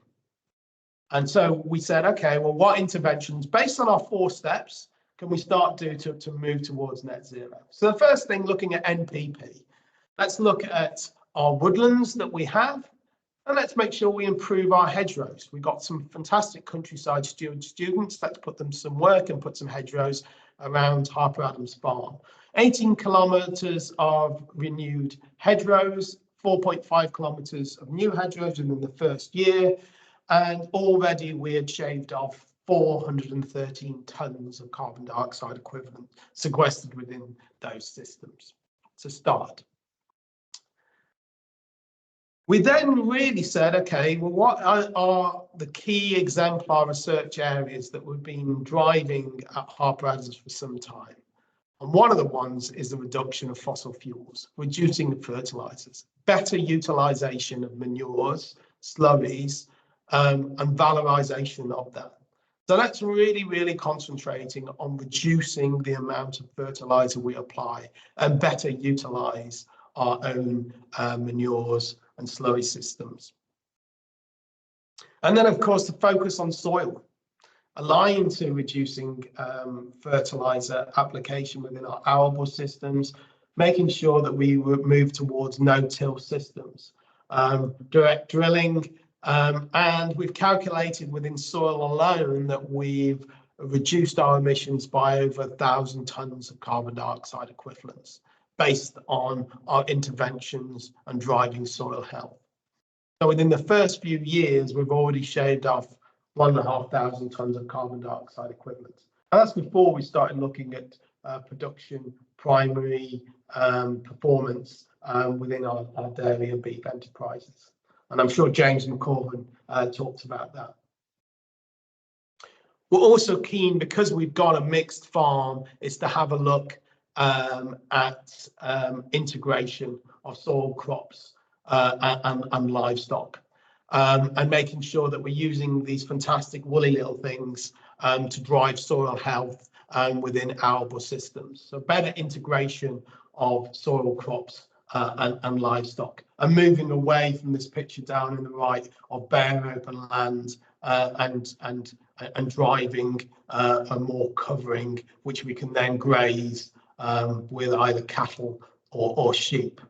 [SPEAKER 2] And so we said, okay, well, what interventions, based on our 4 steps, can we start to move towards net zero? So the first thing, looking at NPP, let's look at our woodlands that we have, and let's make sure we improve our hedgerows. We've got some fantastic countryside students. Let's put them some work and put some hedgerows around Harper Adams Farm. 18 kilometres of renewed hedgerows, 4.5 kilometres of new hedgerows within the first year, and already we had shaved off 413 tonnes of carbon dioxide equivalent sequestered within those systems. It's a start. We then really said, okay, well, what are the key exemplar research areas that we've been driving at Harper Adams for some time? And one of the ones is the reduction of fossil fuels, reducing the fertilizers, better utilization of manures, slurries, and valorization of that. So that's really, really concentrating on reducing the amount of fertilizer we apply and better utilize our own manures and slurry systems. And then, of course, the focus on soil, aligned to reducing fertilizer application within our arable systems, making sure that we move towards no-till systems, direct drilling, and we've calculated within soil alone that we've reduced our emissions by over 1,000 tonnes of carbon dioxide equivalents based on our interventions and driving soil health. So within the first few years, we've already shaved off 1,500 tonnes of carbon dioxide equivalents. And that's before we started looking at production, primary performance within our dairy and beef enterprises. And I'm sure James McCorvin talked about that. We're also keen, because we've got a mixed farm, is to have a look at integration of soil crops and livestock, and making sure that we're using these fantastic woolly little things to drive soil health within arable systems. So better integration of soil crops and livestock, and moving away from this picture down in the right of bare open land and driving a more covering, which we can then graze with either cattle or sheep.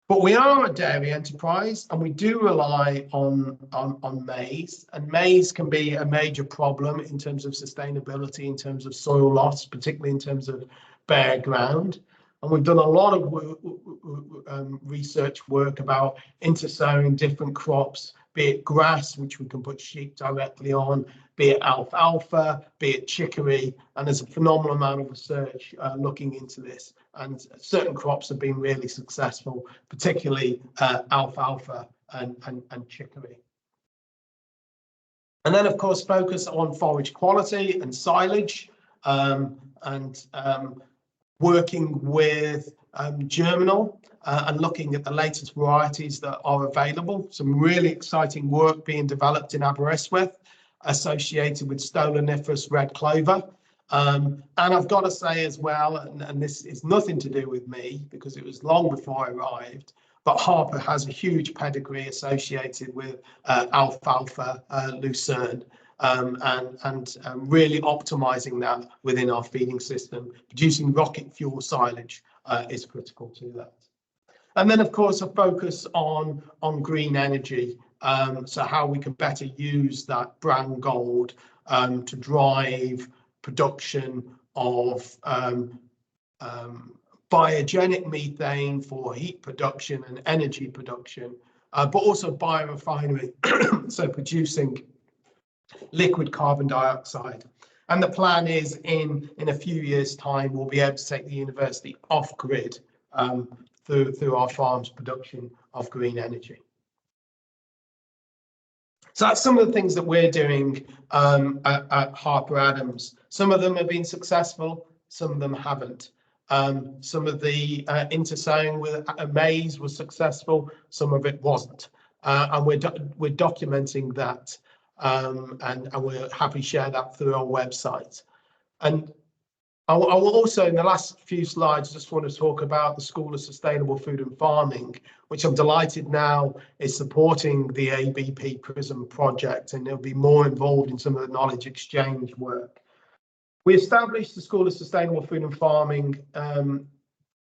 [SPEAKER 2] But we are a dairy enterprise, and we do rely on maize, and maize can be a major problem in terms of sustainability, in terms of soil loss, particularly in terms of bare ground. And we've done a lot of research work about intersowing different crops, be it grass, which we can put sheep directly on, be it alfalfa, be it chicory, and there's a phenomenal amount of research looking into this. And certain crops have been really successful, particularly alfalfa and chicory. And then, of course, focus on forage quality and silage, and working with germinal and looking at the latest varieties that are available. Some really exciting work being developed in Aberystwyth associated with stoloniferous red clover. And I've got to say as well, and this is nothing to do with me because it was long before I arrived, but Harper has a huge pedigree associated with alfalfa lucerne, and really optimizing that within our feeding system. Producing rocket fuel silage is critical to that. And then, of course, a focus on green energy, so how we can better use that brown gold to drive production of biogenic methane for heat production and energy production, but also biorefinery, so producing liquid carbon dioxide. And the plan is in a few years' time, we'll be able to take the university off grid through our farm's production of green energy. So that's some of the things that we're doing at Harper Adams. Some of them have been successful, some of them haven't. Some of the intersowing with maize was successful, some of it wasn't. And we're documenting that, and we're happy to share that through our website. And I will also, in the last few slides, just want to talk about the School of Sustainable Food and Farming, which I'm delighted now is supporting the ABP PRISM project, and they'll be more involved in some of the knowledge exchange work. We established the School of Sustainable Food and Farming a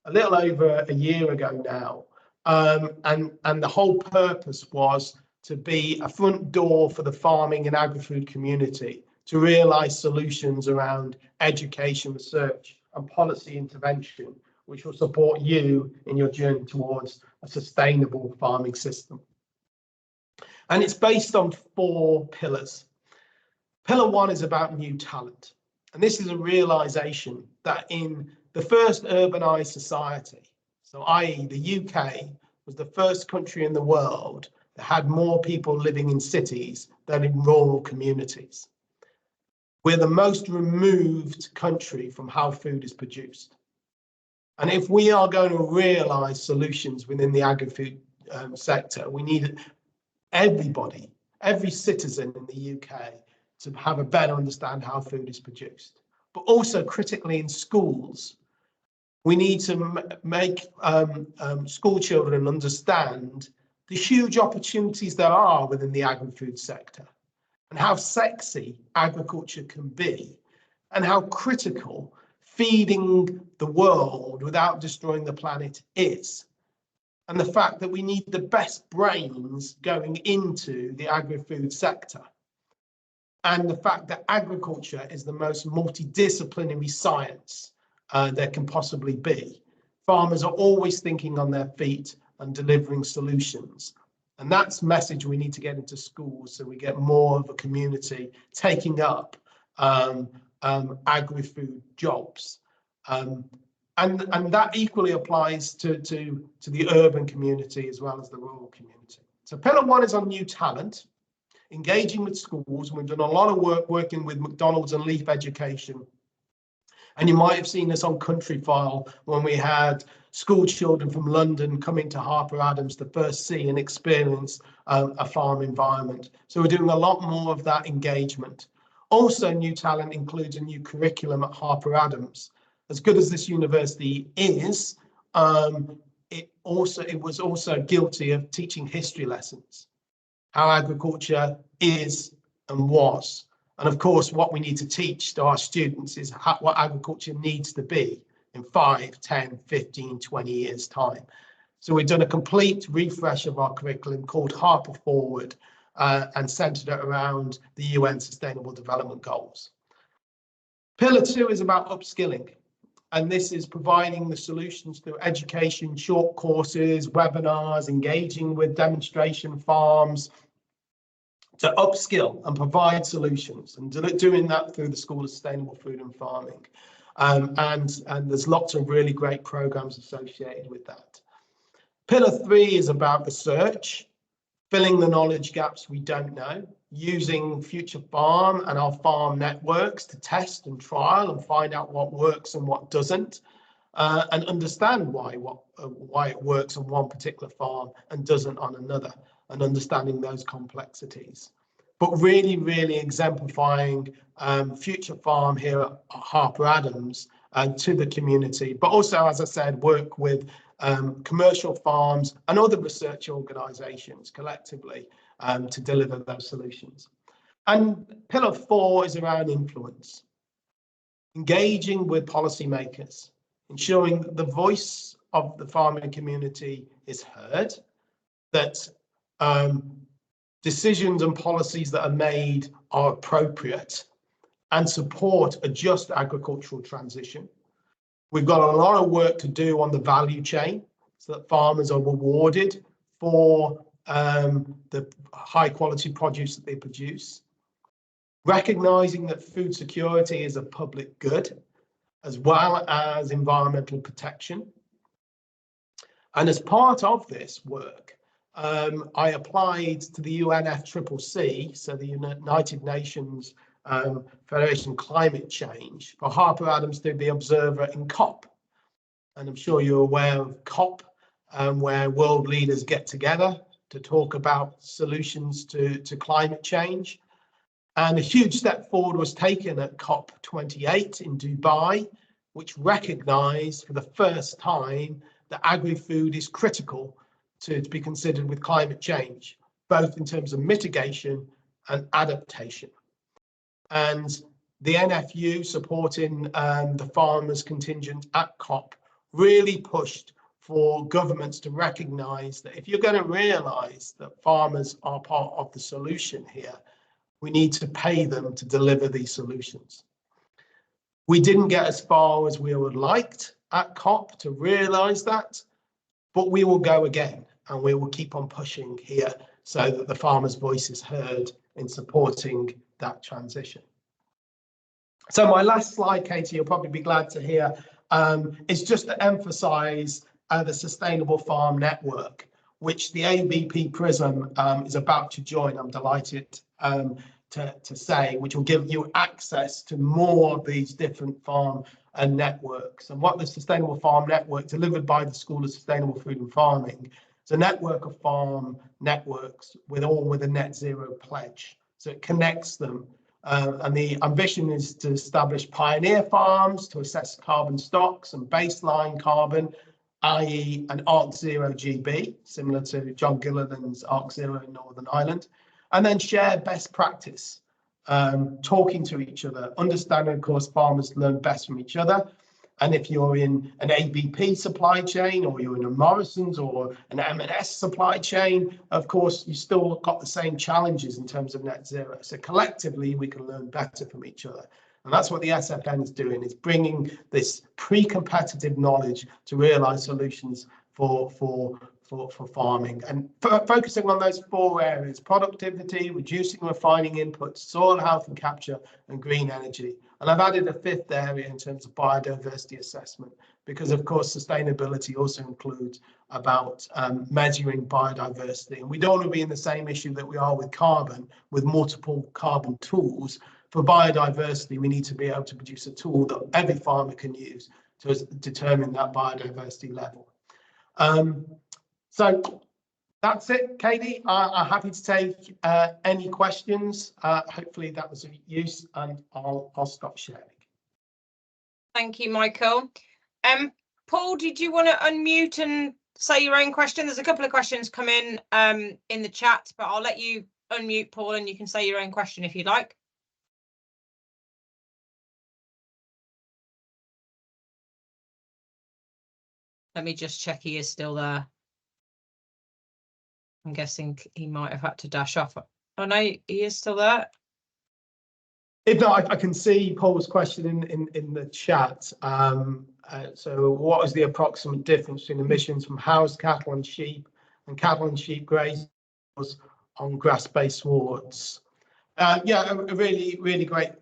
[SPEAKER 2] little over a year ago now, and the whole purpose was to be a front door for the farming and agri-food community to realise solutions around education, research and policy intervention, which will support you in your journey towards a sustainable farming system. And it's based on 4 pillars. Pillar 1 is about new talent. And this is a realisation that in the first urbanised society, so i.e. the UK was the first country in the world that had more people living in cities than in rural communities. We're the most removed country from how food is produced. And if we are going to realise solutions within the agri-food sector, we need everybody, every citizen in the UK to have a better understand how food is produced. But also critically in schools, we need to make school children understand the huge opportunities there are within the agri-food sector, and how sexy agriculture can be, and how critical feeding the world without destroying the planet is. And the fact that we need the best brains going into the agri-food sector. And the fact that agriculture is the most multidisciplinary science there can possibly be. Farmers are always thinking on their feet and delivering solutions. And that's the message we need to get into schools, so we get more of a community taking up agri-food jobs. And that equally applies to the urban community as well as the rural community. So pillar 1 is on new talent. engaging with schools. We've done a lot of work working with McDonald's and Leaf Education. And you might have seen this on Country File when we had school children from London coming to Harper Adams to first see and experience a farm environment. So we're doing a lot more of that engagement. Also, New Talent includes a new curriculum at Harper Adams. As good as this university is, it was also guilty of teaching history lessons, how agriculture is and was. And of course, what we need to teach to our students is what agriculture needs to be in 5, 10, 15, 20 years' time. So we've done a complete refresh of our curriculum called Harper Forward and centered it around the UN Sustainable Development Goals. Pillar 2 is about upskilling. And this is providing the solutions through education, short courses, webinars, engaging with demonstration farms, to upskill and provide solutions, and doing that through the School of Sustainable Food and Farming. And there's lots of really great programs associated with that. Pillar 3 is about research, filling the knowledge gaps we don't know, using Future Farm and our farm networks to test and trial and find out what works and what doesn't, and understand why it works on one particular farm and doesn't on another, and understanding those complexities. But really, really exemplifying Future Farm here at Harper Adams to the community, but also, as I said, work with commercial farms and other research organisations collectively to deliver those solutions. And pillar 4 is around influence, engaging with policymakers, ensuring that the voice of the farming community is heard, that decisions and policies that are made are appropriate and support a just agricultural transition. We've got a lot of work to do on the value chain so that farmers are rewarded for the high quality produce that they produce. Recognizing that food security is a public good, as well as environmental protection. And as part of this work, I applied to the UNFCCC, so the United Nations Federation of Climate Change, for Harper Adams to be observer in COP. And I'm sure you're aware of COP, where world leaders get together to talk about solutions to climate change. And a huge step forward was taken at COP28 in Dubai, which recognised for the first time that agri-food is critical to be considered with climate change, both in terms of mitigation and adaptation. And the NFU supporting the farmers contingent at COP really pushed for governments to recognise that if you're going to realise that farmers are part of the solution here, we need to pay them to deliver these solutions. We didn't get as far as we would liked at COP to realise that, but we will go again, and we will keep on pushing here so that the farmers' voice is heard in supporting that transition. So my last slide, Katie, you'll probably be glad to hear, is just to emphasise the Sustainable Farm Network, which the ABP PRISM is about to join. I'm delighted to say, which will give you access to more of these different farm networks. And what the Sustainable Farm Network, delivered by the School of Sustainable Food and Farming, is a network of farm networks with a net zero pledge. So it connects them. And the ambition is to establish pioneer farms to assess carbon stocks and baseline carbon, i.e. an Arc Zero GB, similar to John Gilliland's Arc Zero in Northern Ireland, and then share best practice, talking to each other, understanding, of course, farmers learn best from each other. And if you're in an ABP supply chain, or you're in a Morrison's or an M&S supply chain, of course, you still got the same challenges in terms of net zero. So collectively, we can learn better from each other. And that's what the SFN is doing, is bringing this pre-competitive knowledge to realise solutions for for farming, and focusing on those 4 areas: productivity, reducing refining inputs, soil health and capture, and green energy. And I've added a 5th area in terms of biodiversity assessment, because of course sustainability also includes about measuring biodiversity, and we don't want to be in the same issue that we are with carbon, with multiple carbon tools. For biodiversity, we need to be able to produce a tool that every farmer can use to determine that biodiversity level. So that's it, Katie. I'm happy to take any questions. Hopefully that was of use, and I'll stop sharing.
[SPEAKER 1] Thank you, Michael. Paul, did you want to unmute and say your own question? There's a couple of questions come in the chat, but I'll let you unmute, Paul, and you can say your own question if you'd like. Let me just check he is still there. I'm guessing he might have had to dash off. Oh no, he is still there.
[SPEAKER 2] If not, I can see Paul's question in the chat. So what is the approximate difference between emissions from housed cattle and sheep grazing on grass-based swards? Yeah, a really great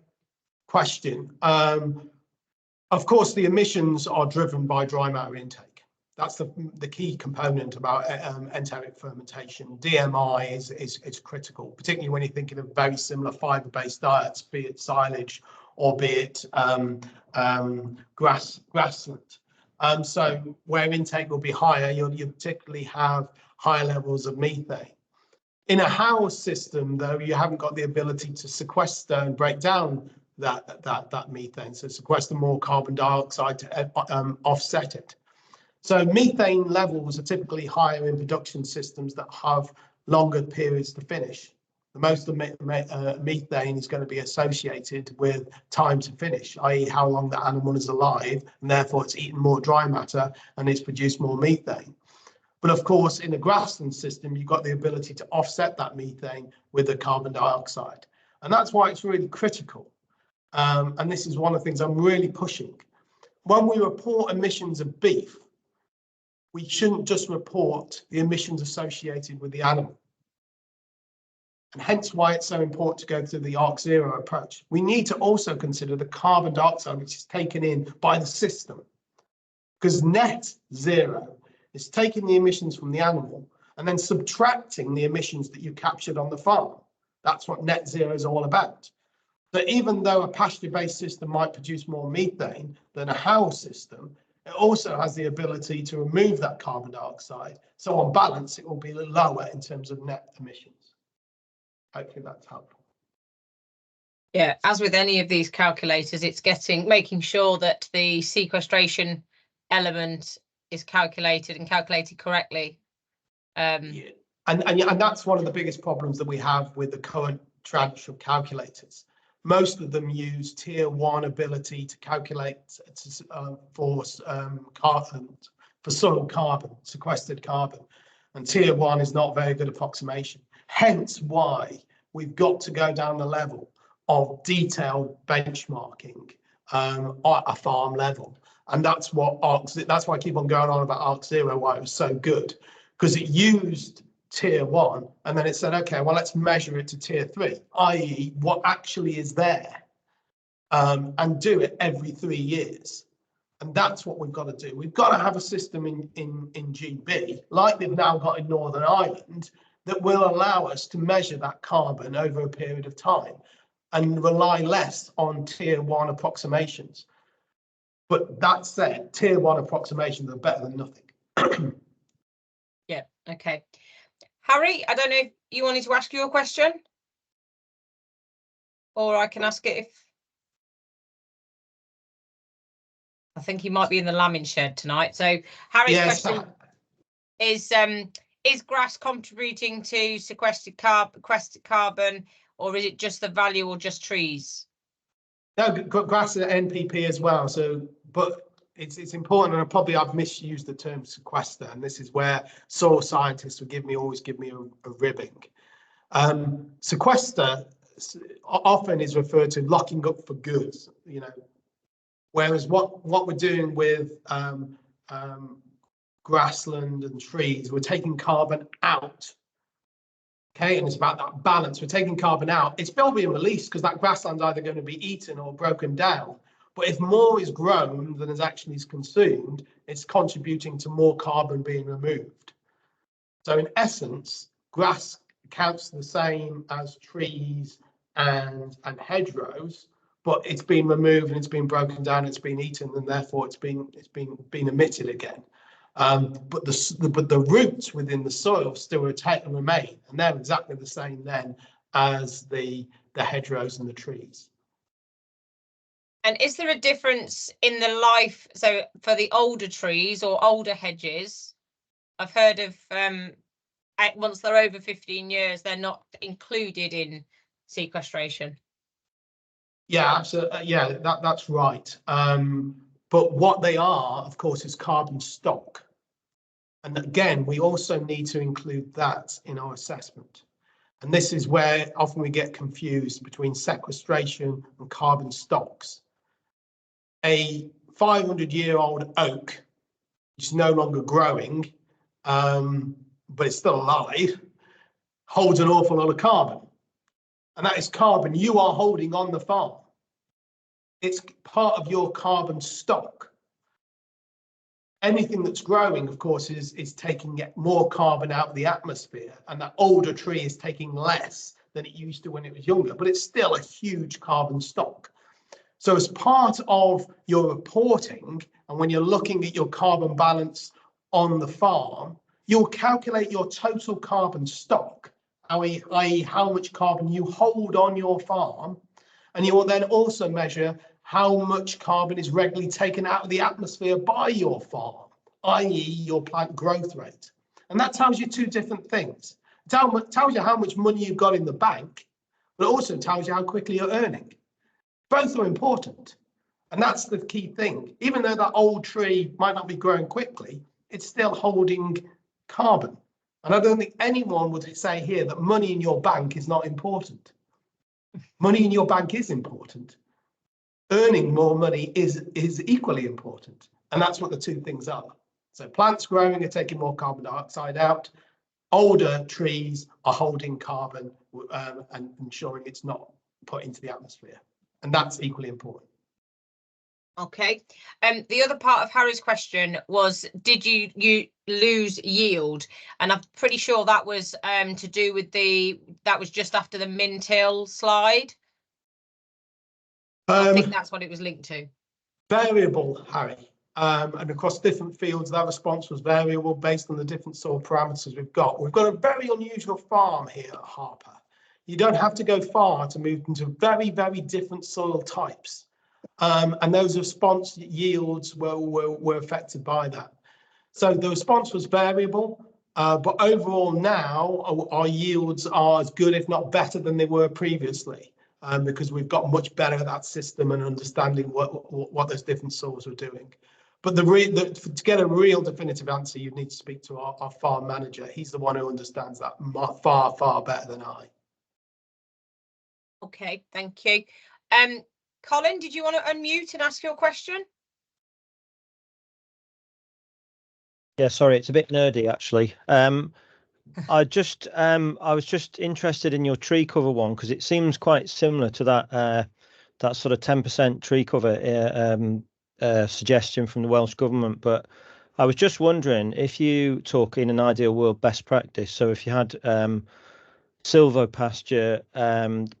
[SPEAKER 2] question. Of course, the emissions are driven by dry matter intake. That's the key component about enteric fermentation. DMI is critical, particularly when you're thinking of very similar fibre-based diets, be it silage or be it grassland. So where intake will be higher, you'll particularly have higher levels of methane. In a house system, though, you haven't got the ability to sequester and break down that methane, so sequester more carbon dioxide to offset it. So methane levels are typically higher in production systems that have longer periods to finish. The most of methane is going to be associated with time to finish, i.e. how long the animal is alive, and therefore it's eaten more dry matter and it's produced more methane. But of course, in a grassland system, you've got the ability to offset that methane with the carbon dioxide. And that's why it's really critical. And this is one of the things I'm really pushing. When we report emissions of beef, we shouldn't just report the emissions associated with the animal. And hence why it's so important to go through the ARC0 approach. We need to also consider the carbon dioxide which is taken in by the system, because net zero is taking the emissions from the animal and then subtracting the emissions that you captured on the farm. That's what net zero is all about. So even though a pasture-based system might produce more methane than a house system, it also has the ability to remove that carbon dioxide. So on balance, it will be lower in terms of net emissions. Hopefully that's helpful.
[SPEAKER 1] Yeah, as with any of these calculators, it's making sure that the sequestration element is calculated correctly.
[SPEAKER 2] Yeah. And that's one of the biggest problems that we have with the current tranche of calculators. Most of them use tier 1 ability to calculate for soil carbon, sequestered carbon, and tier 1 is not very good approximation. Hence why we've got to go down the level of detailed benchmarking at a farm level, and that's what that's why I keep on going on about ARC0, why it was so good, because it used tier 1 and then it said, okay, well, let's measure it to tier 3, i.e. what actually is there, and do it every 3 years. And that's what we've got to do. We've got to have a system in GB, like they've now got in Northern Ireland, that will allow us to measure that carbon over a period of time and rely less on tier 1 approximations. But that said, tier 1 approximations are better than nothing.
[SPEAKER 1] Yeah, okay. Harry, I don't know if you wanted to ask your question, or I can ask it if... I think he might be in the lambing shed tonight. So Harry's question is grass contributing to sequestered carbon, or is it just the value or just trees?
[SPEAKER 2] No, grass are NPP as well. So, but it's important, and I've misused the term sequester, and this is where soil scientists will always give me a ribbing. Sequester often is referred to locking up for goods, whereas what we're doing with grassland and trees. We're taking carbon out. Okay, and it's about that balance. We're taking carbon out. It's still being released because that grassland's either going to be eaten or broken down. But if more is grown than is actually consumed, it's contributing to more carbon being removed. So in essence, grass counts the same as trees and hedgerows, but it's been removed and it's been broken down, it's been eaten, and therefore it's been emitted again. But the roots within the soil still remain, and they're exactly the same then as the hedgerows and the trees.
[SPEAKER 1] And is there a difference in the life? So for the older trees or older hedges, I've heard of once they're over 15 years, they're not included in sequestration.
[SPEAKER 2] Yeah, absolutely. Yeah, that's right. But what they are, of course, is carbon stock. And again, we also need to include that in our assessment. And this is where often we get confused between sequestration and carbon stocks. A 500-year-old oak, which is no longer growing, but it's still alive, holds an awful lot of carbon. And that is carbon you are holding on the farm. It's part of your carbon stock. Anything that's growing, of course, is taking more carbon out of the atmosphere, and that older tree is taking less than it used to when it was younger, but it's still a huge carbon stock. So as part of your reporting, and when you're looking at your carbon balance on the farm, you'll calculate your total carbon stock, i.e. how much carbon you hold on your farm, and you will then also measure how much carbon is regularly taken out of the atmosphere by your farm, i.e. your plant growth rate. And that tells you two different things. It tells you how much money you've got in the bank, but it also tells you how quickly you're earning. Both are important. And that's the key thing. Even though that old tree might not be growing quickly, it's still holding carbon. And I don't think anyone would say here that money in your bank is not important. Money in your bank is important. Earning more money is equally important. And that's what the two things are. So plants growing are taking more carbon dioxide out. Older trees are holding carbon and ensuring it's not put into the atmosphere. And that's equally important.
[SPEAKER 1] Okay. The other part of Harry's question was, did you lose yield? And I'm pretty sure that was to do with that was just after the min-till slide. I think that's what it was linked to. Variable,
[SPEAKER 2] Harry. And across different fields, that response was variable based on the different soil parameters we've got. We've got a very unusual farm here at Harper. You don't have to go far to move into very, very different soil types. And those response yields were affected by that. So the response was variable, but overall now our yields are as good, if not better, than they were previously. Because we've got much better at that system and understanding what those different soils were doing. But to get a real definitive answer, you need to speak to our farm manager. He's the one who understands that far, far better than I.
[SPEAKER 1] Okay, thank you. Colin, did you want to unmute and ask your question?
[SPEAKER 3] Yeah, sorry, it's a bit nerdy actually. I was just interested in your tree cover one because it seems quite similar to that sort of 10% tree cover suggestion from the Welsh government. But I was just wondering if you talk in an ideal world best practice. So if you had silvopasture,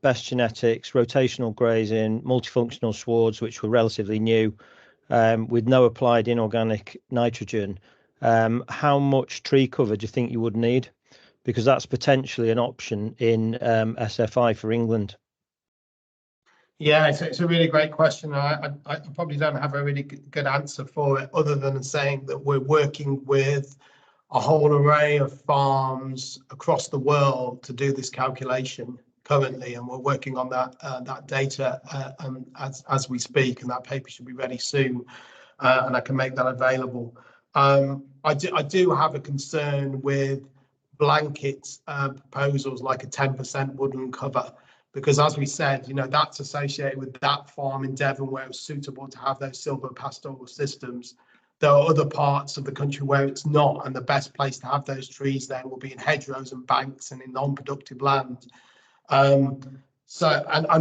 [SPEAKER 3] best genetics, rotational grazing, multifunctional swards, which were relatively new, with no applied inorganic nitrogen, how much tree cover do you think you would need? Because that's potentially an option in SFI for England.
[SPEAKER 2] Yeah, it's a really great question. I probably don't have a really good answer for it, other than saying that we're working with a whole array of farms across the world to do this calculation currently, and we're working on that data as we speak, and that paper should be ready soon, and I can make that available. I do have a concern with blanket proposals like a 10% woodland cover, because as we said, that's associated with that farm in Devon where it was suitable to have those silvopastoral systems. There are other parts of the country where it's not, and the best place to have those trees then will be in hedgerows and banks and in non-productive land. And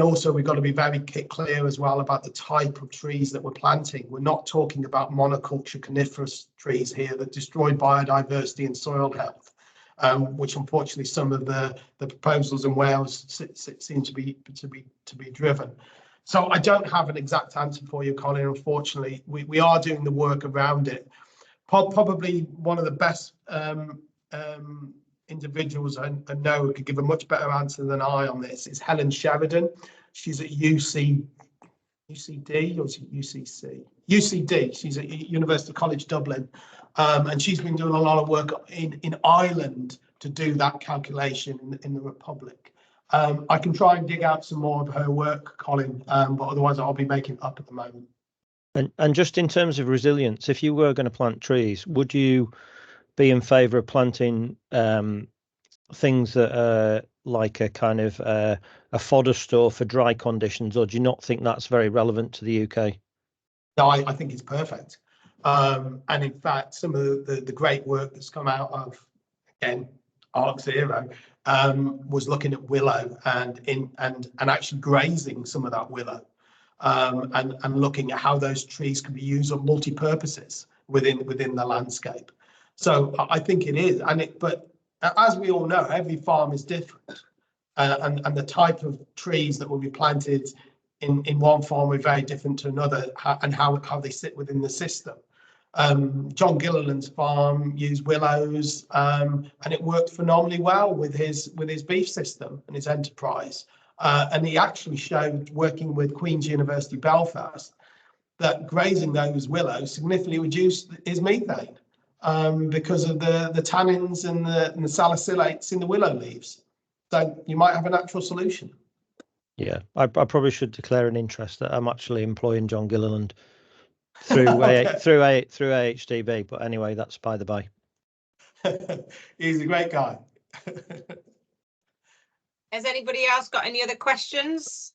[SPEAKER 2] also we've got to be very clear as well about the type of trees that we're planting. We're not talking about monoculture coniferous trees here that destroy biodiversity and soil health, which unfortunately some of the proposals in Wales seem to be driven. So I don't have an exact answer for you, Colin. Unfortunately, we are doing the work around it. Probably one of the best individuals I know could give a much better answer than I on this is Helen Sheridan. She's at UCD or is it UCC? UCD. She's at University College Dublin, and she's been doing a lot of work in Ireland to do that calculation in the Republic. I can try and dig out some more of her work, Colin, but otherwise I'll be making it up at the moment.
[SPEAKER 3] And just in terms of resilience, if you were going to plant trees, would you be in favour of planting things that are like a kind of a fodder store for dry conditions, or do you not think that's very relevant to the UK?
[SPEAKER 2] No, I think it's perfect. And in fact, some of the great work that's come out of, again, Arc Zero, was looking at willow and actually grazing some of that willow, and looking at how those trees can be used on multi-purposes within the landscape. So I think it is, but as we all know, every farm is different, and the type of trees that will be planted in one farm are very different to another, and how they sit within the system. John Gilliland's farm used willows, and it worked phenomenally well with his beef system and his enterprise. And he actually showed, working with Queen's University Belfast, that grazing those willows significantly reduced his methane, because of the tannins and the salicylates in the willow leaves. So you might have a natural solution.
[SPEAKER 3] Yeah, I probably should declare an interest that I'm actually employing John Gilliland through okay. through AHDB, but anyway, that's by the by.
[SPEAKER 2] He's a great guy.
[SPEAKER 1] Has anybody else got any other questions?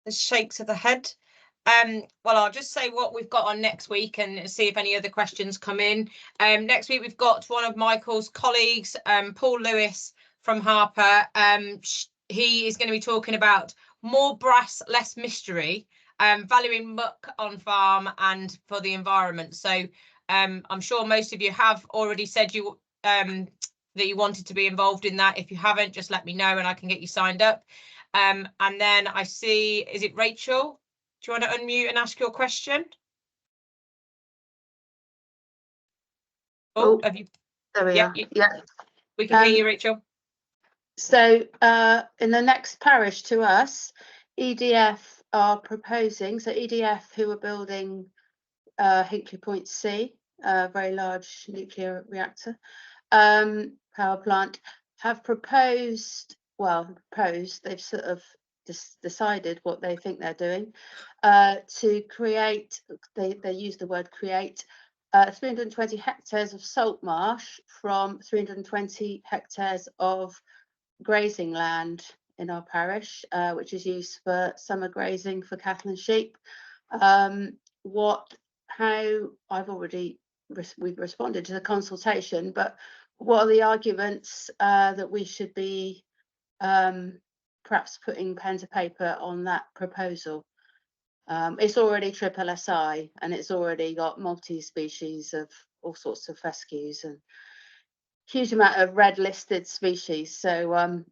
[SPEAKER 1] The shakes of the head. Well, I'll just say what we've got on next week and see if any other questions come in. Next week, we've got one of Michael's colleagues, Paul Lewis from Harper. He is going to be talking about more brass, less mystery, valuing muck on farm and for the environment. So I'm sure most of you have already said you that you wanted to be involved in that. If you haven't, just let me know and I can get you signed up. And then I see, is it Rachel? Do you want to unmute and ask your question? Oh, have you?
[SPEAKER 4] There we are. Yeah.
[SPEAKER 1] We can hear you, Rachel.
[SPEAKER 4] So in the next parish to us, EDF are proposing, so EDF, who are building Hinkley Point C, a very large nuclear reactor power plant, have proposed, they've sort of decided what they think they're doing, to create, they use the word create, 320 hectares of salt marsh from 320 hectares of grazing land in our parish, which is used for summer grazing for cattle and sheep. We've responded to the consultation, but what are the arguments that we should be perhaps putting pen to paper on that proposal? It's already SSSI and it's already got multi-species of all sorts of fescues and huge amount of red listed species. So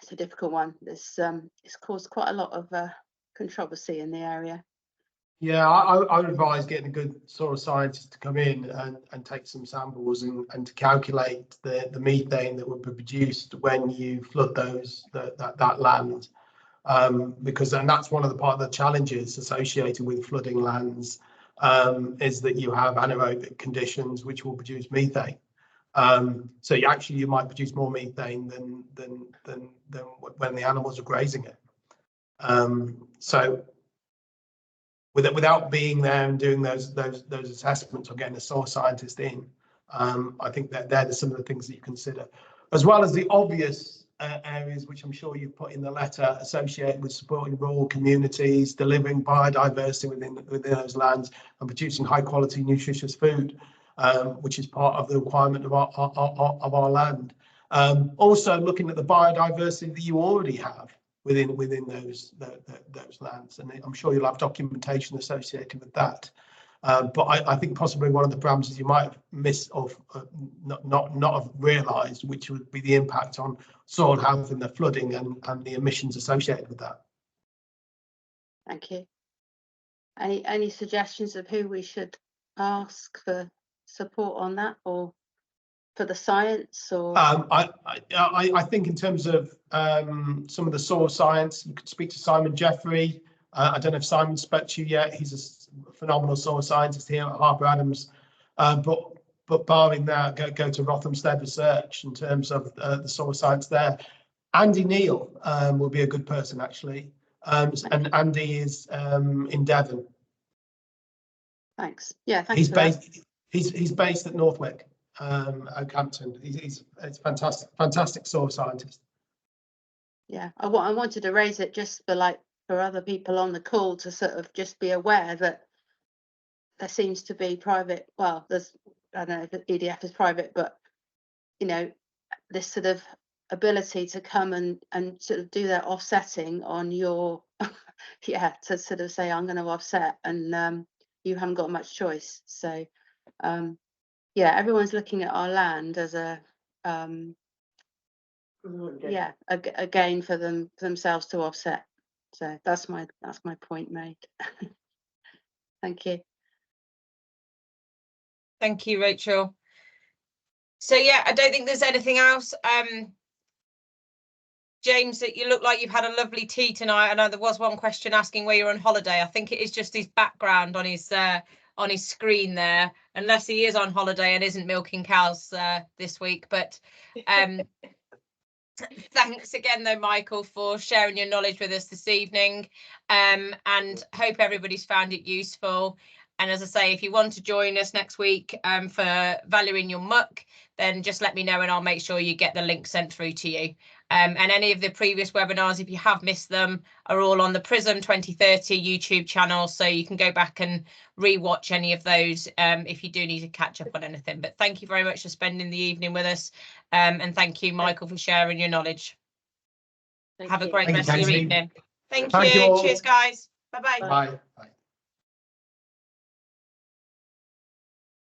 [SPEAKER 4] it's a difficult one. It's caused quite a lot of controversy in the area.
[SPEAKER 2] Yeah, I would advise getting a good soil scientist to come in and take some samples and to calculate the methane that would be produced when you flood that land, because then that's one of the challenges associated with flooding lands, is that you have anaerobic conditions which will produce methane. So you might produce more methane than when the animals are grazing it. So without being there and doing those assessments or getting a soil scientist in, I think that they're some of the things that you consider, as well as the obvious areas which I'm sure you've put in the letter associated with supporting rural communities, delivering biodiversity within those lands, and producing high quality nutritious food, which is part of the requirement of our land. Also looking at the biodiversity that you already have within those lands, and I'm sure you'll have documentation associated with that. But I think possibly one of the parameters you might have missed or not have realised, which would be the impact on soil health and the flooding and the emissions associated with that.
[SPEAKER 4] Thank you. Any suggestions of who we should ask for support on that, or for the science? Or
[SPEAKER 2] I think in terms of some of the soil science, you could speak to Simon Jeffrey. I don't know if Simon spoke to you yet. He's a phenomenal soil scientist here at Harper Adams. But barring that, go to Rothamsted Research in terms of the soil science there. Andy Neal will be a good person, actually. And Andy is in Devon.
[SPEAKER 4] Thanks. Yeah, thanks.
[SPEAKER 2] He's based at Northwick, Oakhampton. He's a fantastic soil scientist.
[SPEAKER 4] Yeah, I wanted to raise it just for other people on the call to sort of just be aware that there seems to be private, well, I don't know if EDF is private, but you know, this sort of ability to come and sort of do that offsetting on your yeah, to sort of say I'm going to offset, and you haven't got much choice. So yeah, everyone's looking at our land as a yeah, a gain for themselves to offset. So that's my point made. Thank you.
[SPEAKER 1] Thank you, Rachel. So yeah, I don't think there's anything else. James, you look like you've had a lovely tea tonight. I know there was one question asking where you're on holiday. I think it is just his background on his screen there, unless he is on holiday and isn't milking cows this week. But thanks again, though, Michael, for sharing your knowledge with us this evening, and hope everybody's found it useful. And as I say, if you want to join us next week for Valuing Your Muck, then just let me know and I'll make sure you get the link sent through to you. And any of the previous webinars, if you have missed them, are all on the PRISM 2030 YouTube channel, so you can go back and re-watch any of those if you do need to catch up on anything. But thank you very much for spending the evening with us, and thank you, Michael, for sharing your knowledge. Have a great rest of your evening. Thank you. Cheers, guys. Bye-bye.
[SPEAKER 2] Bye. Bye.